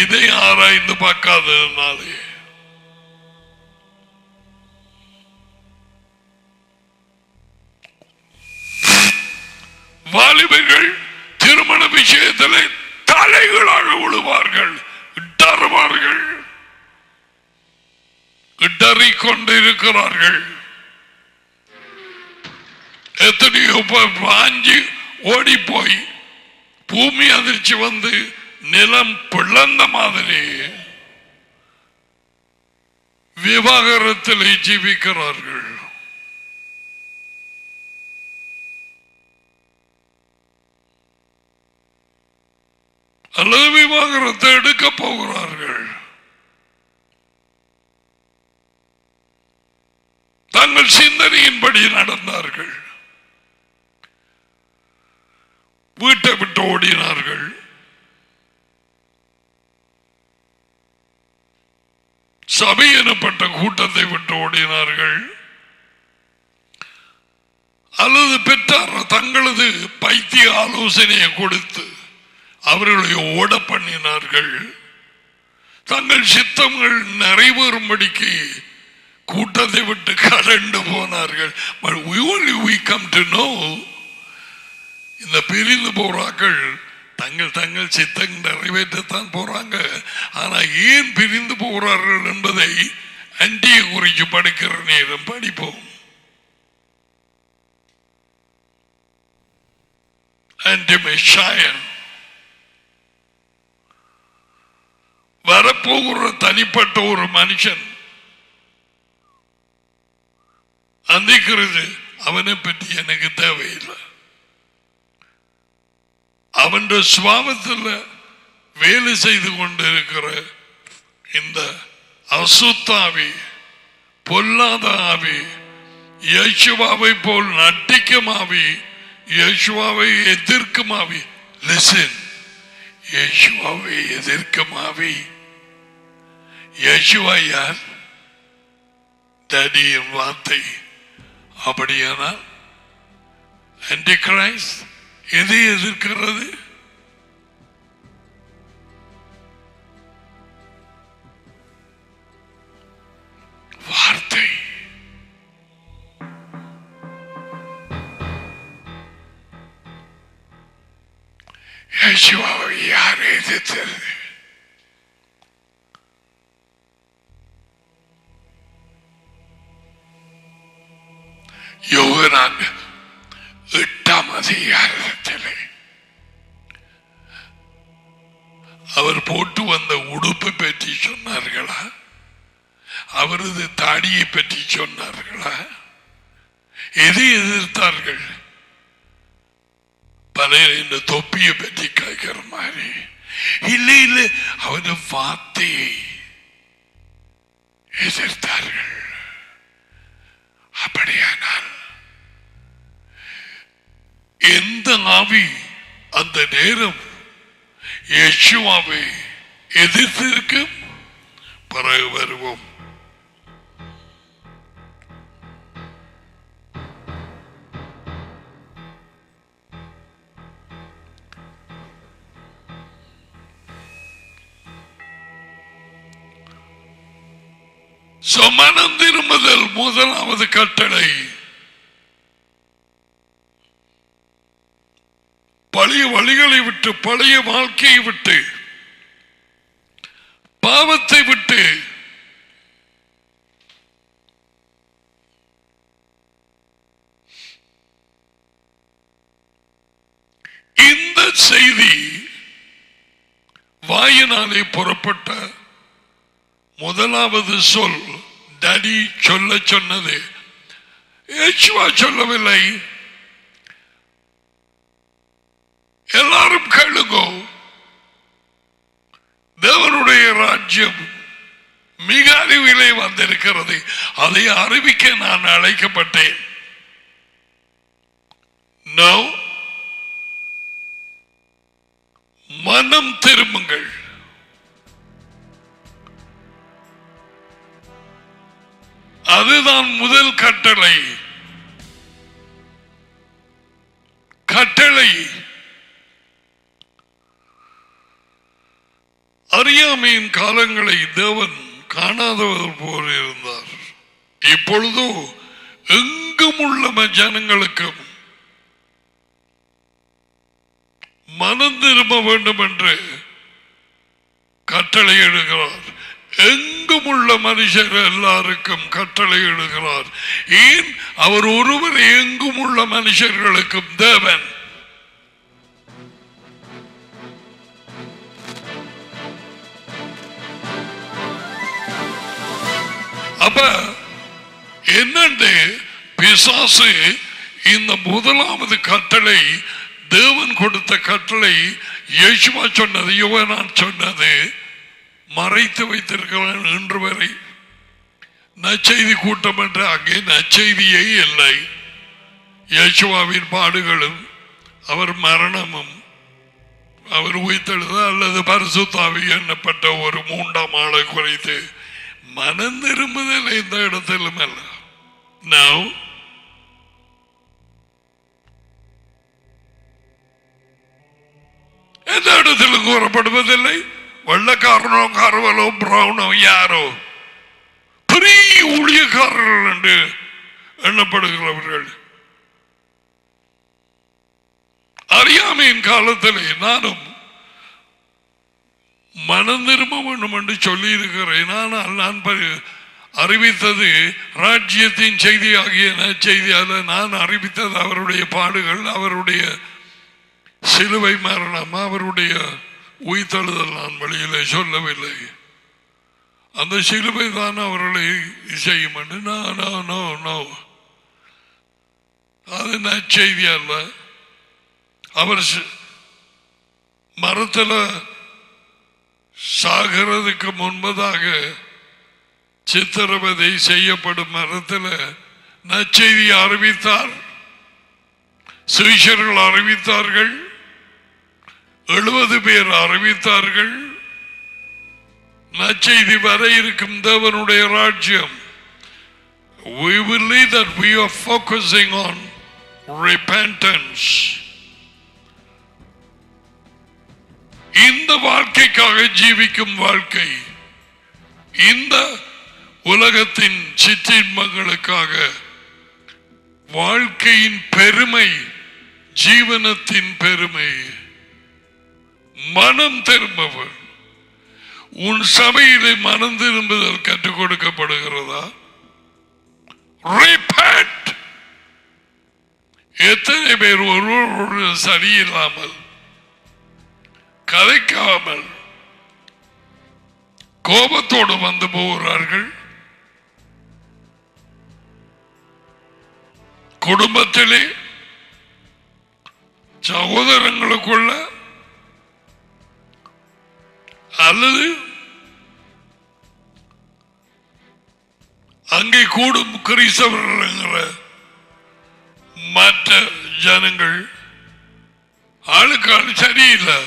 இதை ஆராய்ந்து பார்க்காததுனாலே வாலிபர்கள் திருமண விஷயத்திலே தலைகளாக விழுவார்கள், இடறுவார்கள், இடறிக் கொண்டிருக்கிறார்கள். எத்தனையோ வாங்கி ஓடி போய் பூமி அதிர்ச்சி வந்து நிலம் பிளந்த மாதிரி விவாகரத்தில் ஜீவிக்கிறார்கள். அல்லது விவாகரத்தை எடுக்க போகிறார்கள். தங்கள் சிந்தனையின்படி நடந்தார்கள், வீட்டை விட்டு ஓடினார்கள். சபை எனப்பட்ட கூட்டத்தை விட்டு ஓடினார்கள். அல்லது பெற்றார் தங்களது பைத்திய ஆலோசனையை கொடுத்து அவர்களை ஓட பண்ணினார்கள். தங்கள் சித்தங்கள் நிறைவேறும்படிக்கு கூட்டத்தை விட்டு கலண்டு போனார்கள். இந்த பிரிந்து போறார்கள் தங்கள் தங்கள் சித்தங்கள் நிறைவேற்றத்தான் போறாங்க. ஆனா ஏன் பிரிந்து போகிறார்கள் என்பதை அண்டியை குறித்து படிக்கிற நேரம் படிப்போம். வரப்போகிற தனிப்பட்ட ஒரு மனுஷன் அந்திக்கிறது அவனை பற்றி எனக்கு தேவையில்லை. அவன் சுவாபத்தில் வேலை செய்து கொண்டிருக்கிற இந்த அசுத்தாவி, பொல்லாத ஆவி, இயேசுவாவை போல் நட்டிக்கும் ஆவி, இயேசுவாவை எதிர்க்கும் ஆவி. லிசன், இயேசுவாவை எதிர்க்கும் ஆவி. இயேசுவா யார்? டேடியின் வார்த்தை. அப்படியானால் ஆன்டி கிரைஸ்ட் எதை எதிர்க்கிறது? வார்த்தை. இயேசுவை யார் எதிர்த்தது? யோகனான் 8ஆம் அதிகாரத்திலே அவர் போட்டு வந்த உடுப்பை பற்றி சொன்னார்களா? அவரது தாடியை பற்றி சொன்னார்களா? எதை எதிர்த்தார்கள்? பலர் இந்த தொப்பியை பற்றி கேட்கிற மாதிரி இல்லை இல்லை, அவரது வார்த்தையை எதிர்த்தார்கள். அப்படியானால் எந்த ஆவி அந்த நேரம் இயேசுவை எதிர்த்திருக்கும்? பிறகு வருவோம். மனம் திரும்புதல் முதலாவது கட்டளை. பழைய வழிகளை விட்டு, பழைய வாழ்க்கையை விட்டு, பாவத்தை விட்டு இந்த செய்தி வாயினாலே புறப்பட்ட முதலாவது சொல் டாடி சொல்ல சொன்னது. இயேசுவா சொல்லவில்லை. எல்லாரும் கேளுங்கோ, தேவனுடைய ராஜ்யம் மிக அருகிலே வந்திருக்கிறது, அதை அறிவிக்க நான் அழைக்கப்பட்டேன். No, மனம் திரும்புங்கள். அதுதான் முதல் கட்டளை. கட்டளை அறியாமையின் காலங்களை தேவன் காணாதவர் போல இருந்தார். இப்பொழுதோ எங்கும் உள்ள ஜனங்களுக்கும் மனம் திரும்ப வேண்டும் என்று கட்டளை இடுகிறார். எங்கும் உள்ள மனுஷர் எல்லாருக்கும் கட்டளை இடுகிறார். ஏன்? அவர் ஒருவர் எங்கும் உள்ள மனுஷர்களுக்கும் தேவன். அப்ப என்னண்டு பிசாசு இந்த முதலாவது கட்டளை, தேவன் கொடுத்த கட்டளை, இயேசுவா சொன்னது, யோவான் சொன்னது மறைத்து வைத்திருக்கிறான் இன்று வரை. நற்செய்தி கூட்டம் என்று அங்கே நற்செய்தியே இல்லை. இயேசுவாவின் பாடுகளும் அவர் மரணமும் அவர் உயிர்த்தெழுத அல்லது பரிசுத்தாவி எண்ணப்பட்ட ஒரு 3ஆம் ஆளை குறித்து மனம் திரும்புதல் எந்த இடத்திலும் அல்ல. Now எந்த இடத்திலும் கூறப்படுவதில்லை. வெள்ளக்காரனோ கருவலோ பிரவுனோ யாரோ பெரிய ஊழியக்காரர்கள் என்று எண்ணப்படுகிறவர்கள். அறியாமையின் காலத்திலே நானும் மனம் திரும்ப வேண்டும் என்று சொல்லி இருக்கிறேன். ஆனால் நான் அறிவித்தது ராஜ்யத்தின் செய்தி ஆகிய செய்தியால நான் அறிவித்தது அவருடைய பாடுகள், அவருடைய சிலுவை மரணம், அவருடைய உயிர்த்தெழுதல் நான் வழியிலே சொல்லவில்லை. அந்த சிலுவை தான் அவர்களை செய்யும் என்று அது நற்செய்தி அல்ல. அவர் மரத்தில் சாகிறதுக்கு முன்பதாக சித்திரவதை செய்யப்படும் மரத்தில் நற்செய்தி அறிவித்தார். சுவிசேஷர்கள் அறிவித்தார்கள். 70 பேர் அறிவித்தார்கள். நற்செய்தி வர இருக்கும் தேவனுடைய ராஜ்யம். We believe that we are focusing on repentance. இந்த வாழ்க்கைக்காக ஜீவிக்கும் வாழ்க்கை, இந்த உலகத்தின் சிற்றின்பங்களுக்காக வாழ்க்கையின் பெருமை, ஜீவனத்தின் பெருமை. மனம் திரும்பவர். உன் சபையிலே மனம் திரும்புதல் கற்றுக் கொடுக்கப்படுகிறதா? Repent. எத்தனை பேர் ஒருவர் சரியில்லாமல், கதைக்காமல், கோபத்தோடு வந்து போகிறார்கள். குடும்பத்திலே சகோதரங்களுக்குள்ள அல்லது அங்கே கூடும் கிறிஸ்தவர்கள் மற்ற ஜனங்கள் ஆளுக்காள் சரியில்லை.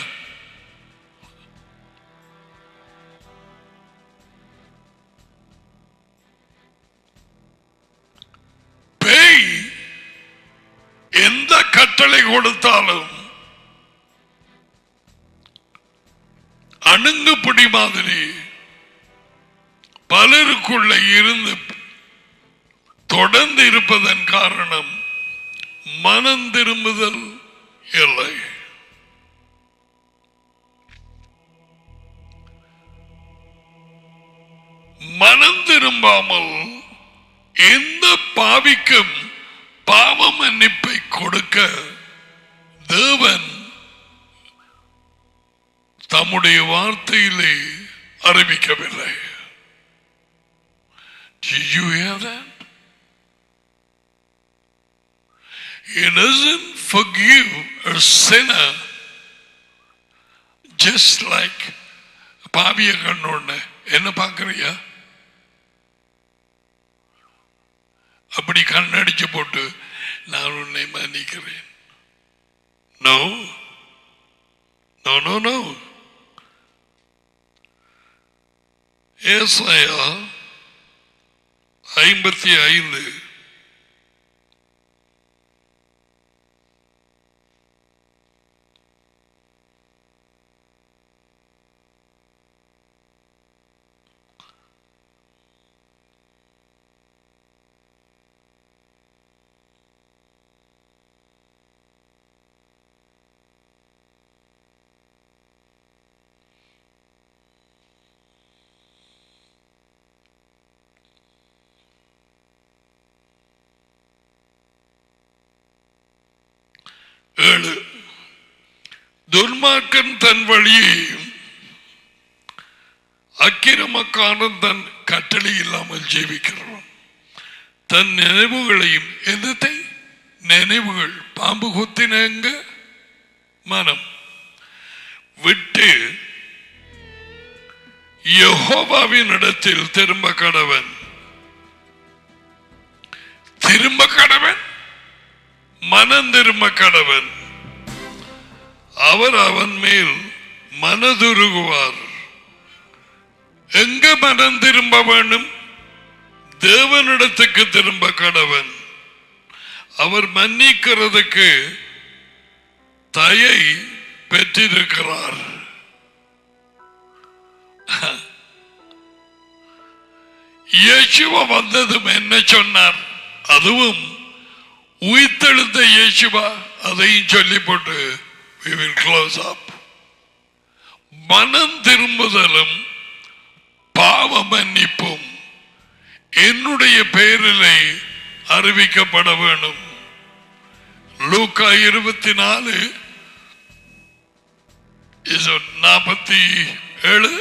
பேய் எந்த கட்டளை கொடுத்தாலும் அணுங்குப்பிடி மாதிரி பலருக்குள்ள இருந்து தொடர்ந்து இருப்பதன் காரணம் மனம் திரும்புதல் இல்லை. மனம் திரும்பாமல் எந்த பாவிக்கும் பாவ மன்னிப்பை கொடுக்க தேவன் தம்முடைய வார்த்தையிலே அறிவிக்கவில்லை. Did you hear that? He doesn't forgive a sinner just like பாவிய கண்ணோட என்ன பார்க்கறியா, அப்படி கண்ணடிச்சு போட்டு நான் உன்னை மன்னிக்கிறேன். No, no, No. ஏசாயா 55 7 துன்மார்க்கன் தன் வழியையும் அக்கிரமக்காரன் தன் கட்டளை இல்லாமல் ஜீவிக்கிறான். தன் நினைவுகளையும் எந்தத்தை நினைவுகள் பாம்பு குத்தினங்க மனம் விட்டு யெகோவாவின் இடத்தில் திரும்ப கடவன் மனம் திரும்ப கடவன். அவர் அவன் மேல் மனதுருகுவார். எங்க மனம் திரும்ப வேண்டும்? தேவனிடத்துக்கு திரும்ப கடவன். அவர் மன்னிக்கிறதுக்கு தயை பெற்றிருக்கிறார். இயேசுவா வந்ததும் என்ன சொன்னார்? அதுவும் உயிர்த்தெழுந்த இயேசுவா அதையும் சொல்லி போட்டு we will close up. மனம் திரும்புதலும் பாவ மன்னிப்பும் என்னுடைய பெயரிலே அறிவிக்கப்பட வேண்டும். லூக்கா 24:47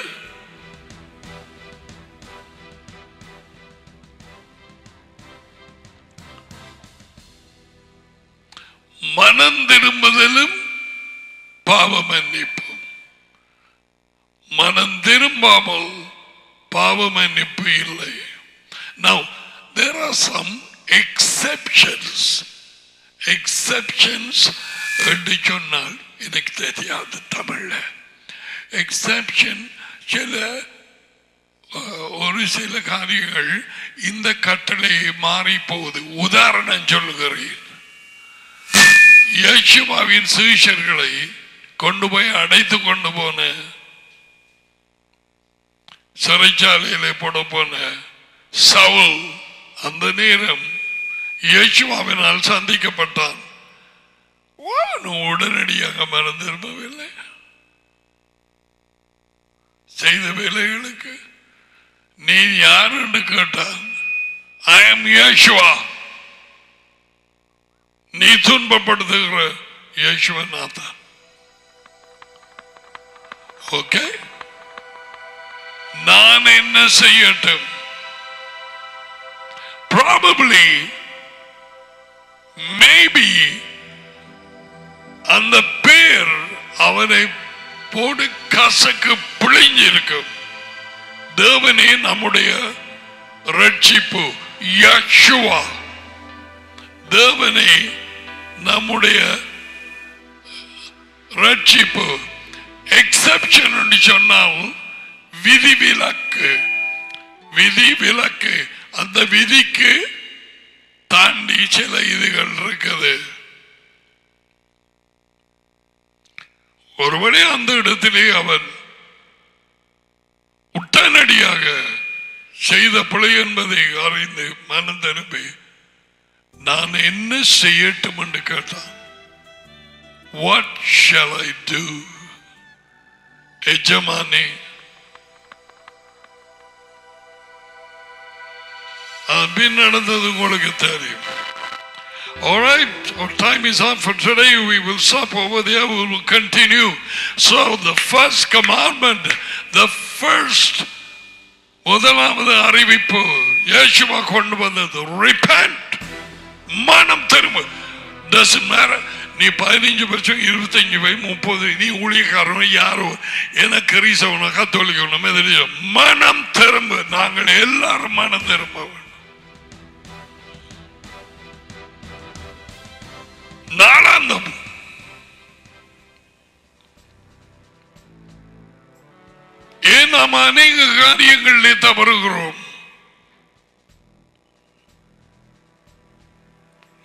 மனம் திரும்புதலும் பாவ மன்னிப்பும். மனம் திரும்பாமல் பாவ மன்னிப்பு இல்லை. Now there are some exceptions என்று சொன்னால் எனக்கு தெரியாது தமிழ்ல. எக்ஸெப்ஷன் சில ஒரு சில காரியங்கள் இந்த கட்டளை மாறி போகுது. உதாரணம் சொல்லுகிறேன். இயேசுவின் சீஷர்களை கொண்டு போய் அடைத்து கொண்டு போன சிறைச்சாலையிலே போட போன சவுல் அந்த நேரம் இயேசுவினால் சந்திக்கப்பட்டான். உடனடியாக மனம் திரும்பவில்லை. செய்த வேலைகளுக்கு நீ யார் என்று கேட்டான். ஐ அம் இயேசுவா. நீ துன்பப்படுத்துகிற இயேசுவன். ஓகே, நான் என்ன செய்யட்டும்? Probably, maybe அந்த பேர் அவனை போடு கசக்கு பிழிஞ்சிருக்கும். தேவனே நம்முடைய ரட்சிப்பு யெகோவா. தேவனே நம்முடைய ரட்சிப்பு. எக்ஸெப்ஷன் என்று சொன்னால் விதிவிலக்கு. அந்த விதிக்கு தாண்டி சில இதுகள் இருக்குது. ஒருவனே அந்த இடத்திலே அவன் உடனடியாக செய்த பிழை என்பதை அறிந்து மனம் திரும்பி நான் என்ன செய்யட்டும் என்று கேட்டான். What shall I do? எஜமானே, அது நடந்தது உங்களுக்கு தெரியும். All right, our time is up for today. We will stop over there. We will continue. So the first commandment, the first முதலாவது அறிவிப்பு இயேசுவா கொண்டு வந்தது repent. மனம் திரும்ப. Doesn't matter. நீ 15 வருஷம் 25 30 நீ ஊழியக்காரன் யாரோ எனக்கு கிறிஸ்தவனோ கத்தோலிக்கனோ மனம் திரும்ப. நாங்கள் எல்லாரும் மனம் திரும்ப வேண்டும். நாளாந்தம் ஏன் நாம் அநேக காரியங்களிலே தவறுகிறோம்?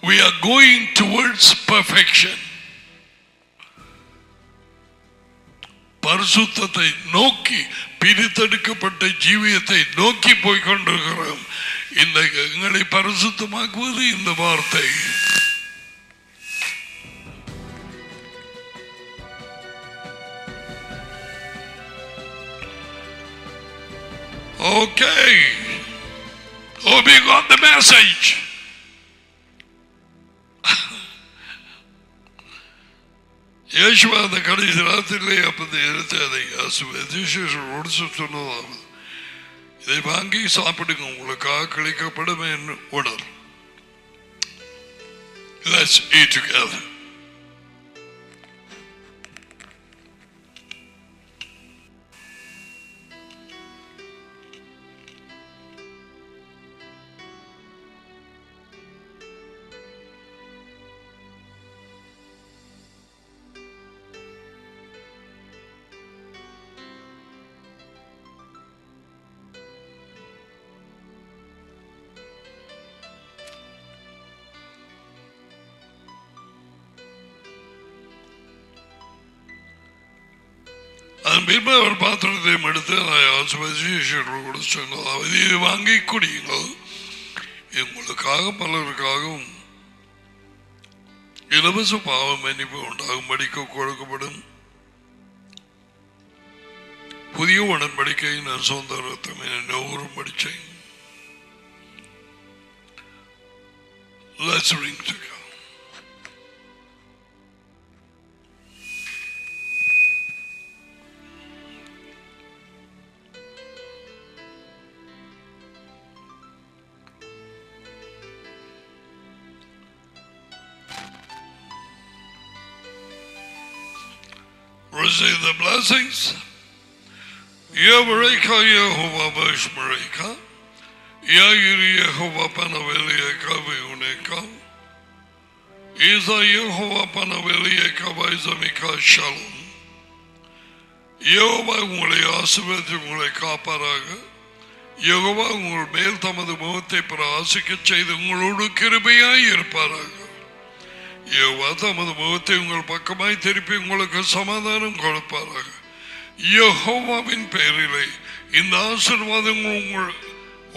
We are going towards perfection. பரிசுத்தத்தை நோக்கி, பிரித்தெடுக்கப்பட்ட ஜீவியத்தை நோக்கி போய்கொண்டிருக்கிறோம். இந்த எங்களை பரிசுத்தமாக்குவது இந்த வார்த்தை. Okay. Oh, we got the message. Yeshua அந்த கடைசி ராத்திரிலே அப்பத்தை எடுத்து அதை ஆசீர்வதித்து சொன்னதாவது, இதை வாங்கி சாப்பிடுங்க, உங்களுக்காக கிழிக்கப்படும் என்று உணர். Let's eat together. அவர் பாத்திரத்தையும் எடுத்து அதை ஆசீர்வதித்து சொன்னதாவது, இதை வாங்கி குடியுங்கள், உங்களுக்காக பலருக்காகவும் இலவச பாவ மன்னிப்பு உண்டாகும்படிக்கு கொடுக்கப்படும் புதிய உடன்படிக்கையின் சொந்த ரத்தம் என ஊறும்படி செய்யும். Let's drink together. Receive the blessings. Yavareka Yehovah Bashmareka, Yagiri Yehovah Panaveleka Viuneka, Isa Yehovah Panaveleka Vaizamika Shalom. Yehovah உங்களை ஆசீர்வதித்து உங்களை காப்பாராக. யெகோவா உங்கள் மேல் தமது முகத்தை பிரகாசிக்கச் செய்து உங்களோடு கிருபையாய் இருப்பாராக. யெகோவா தமது முகத்தை உங்கள் பக்கமாய் திருப்பி உங்களுக்கு சமாதானம் கொடுப்பாராக. யெகோவாவின் பெயரிலே இந்த ஆசீர்வாதங்கள்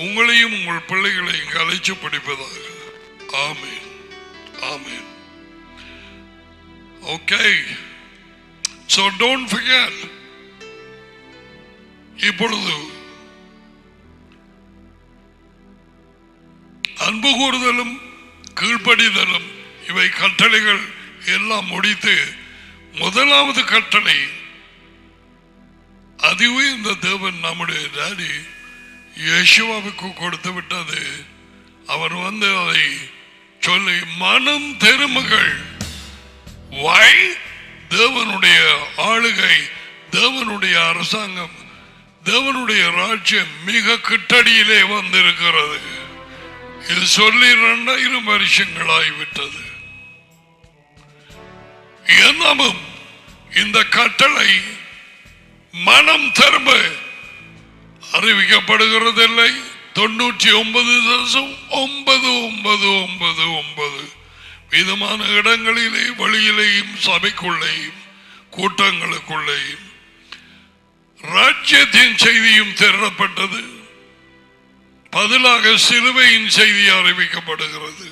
உங்களையும் உங்கள் பிள்ளைகளையும் அழைச்சு படிப்பதாக. ஆமென், ஆமென். Okay, so don't forget. இப்பொழுது அன்பு கூறுதலும் கீழ்ப்படிதலும் இவை கட்டளைகள் எல்லாம் முடித்து முதலாவது கட்டளை, அதுவே இந்த தேவன் நம்முடைய டாடி யேசுவாவுக்கு கொடுத்து விட்டது. அவர் வந்து அதை சொல்லி மனம் திரும்புங்கள். Why? தேவனுடைய ஆளுகை, தேவனுடைய அரசாங்கம், தேவனுடைய ராஜ்யம் மிக கிட்டடியிலே வந்திருக்கிறது. இது சொல்லி 2000 வருஷங்களாகிவிட்டது. என்னமும் இந்த கட்டளை மனம் திரும்ப அறிவிக்கப்படுகிறதில்லை. 99.999 விதமான இடங்களிலே, வழியிலேயும், சபைக்குள்ளேயும், கூட்டங்களுக்குள்ளேயும் ராஜ்யத்தின் செய்தியும் திரட்டப்பட்டது. பதிலாக சிலுவையின் செய்தி அறிவிக்கப்படுகிறது.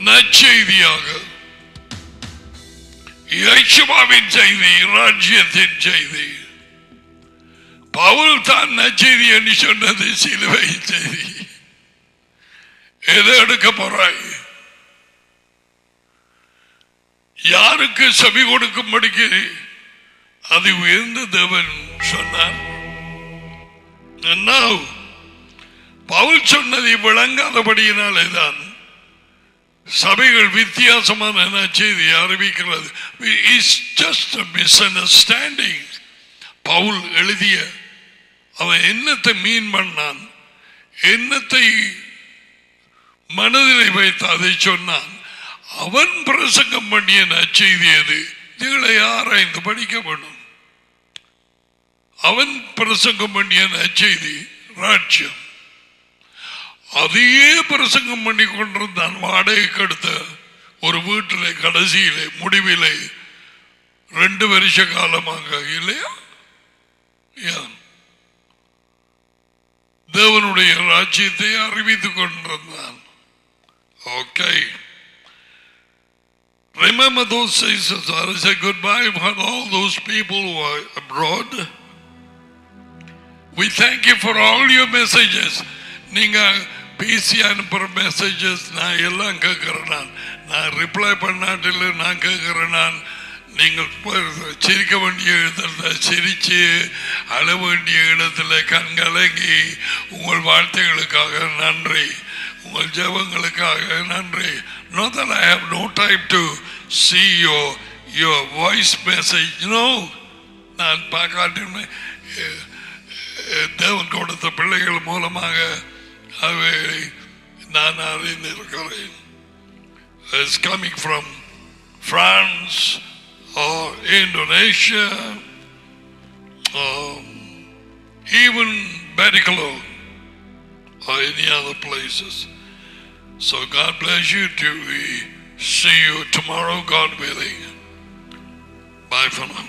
நற்செய்தியாக இயேசுவின் செய்தி, ராஜ்யத்தின் செய்தி. பவுல் தான் நற்செய்தி என்று சொன்னது சிலுவை செய்தி. எதை எடுக்க போறாய்? யாருக்கு செவி கொடுக்கும்படிக்கு அது உயர்ந்த தேவன் சொன்னார். பவுல் சொன்னதை விளங்காதபடியினாலே தான் சபைகள் வித்தியாசமான செய்தி அறிவிக்கிறது. It's just a misunderstanding. Paul எழுதிய அவன் என்னத்தை மீன் பண்ணான், என்னத்தை மனதிலே வைத்து அதை சொன்னான். அவன் பிரசங்கம் பண்ணிய நற்செய்தி எது? இதுகளை ஆராய்ந்து படிக்க வேண்டும். அவன் பிரசங்கம் பண்ணிய நற்செய்தி ராஜ்யம். அதையே பிரசங்கம் பண்ணி கொண்டிருந்தான். வாடகைக்கு அடுத்த ஒரு வீட்டிலே கடைசியிலே முடிவிலே 2 வருஷ காலமாக இல்லையா தேவனுடைய ராஜ்யத்தை அறிவித்துக் கொண்டிருந்தான். Okay, remember those days. I say goodbye for all those people who are abroad. We thank you for all your messages. நீங்க பேசி அனுப்புற மெசேஜஸ் நான் எல்லாம் கேட்கிறேன். நான் ரிப்ளை பண்ணாட்டில் நான் கேட்கிறேன். நீங்கள் சிரிக்க வேண்டிய இடத்துல சிரிச்சு, அழ வேண்டிய இடத்துல கண்கலங்கி, உங்கள் வார்த்தைகளுக்காக நன்றி, உங்கள் ஜெபங்களுக்காக நன்றி. Not that I have no time to see your voice message. No, நான் பார்க்காட்டின் தேவன் கொடுத்த பிள்ளைகள் மூலமாக அவை நான் அறிந்திருக்கிறேன். It's coming from France or Indonesia, even Barikalo or any other places. So God bless you. Till we see you tomorrow, God willing. Bye for now.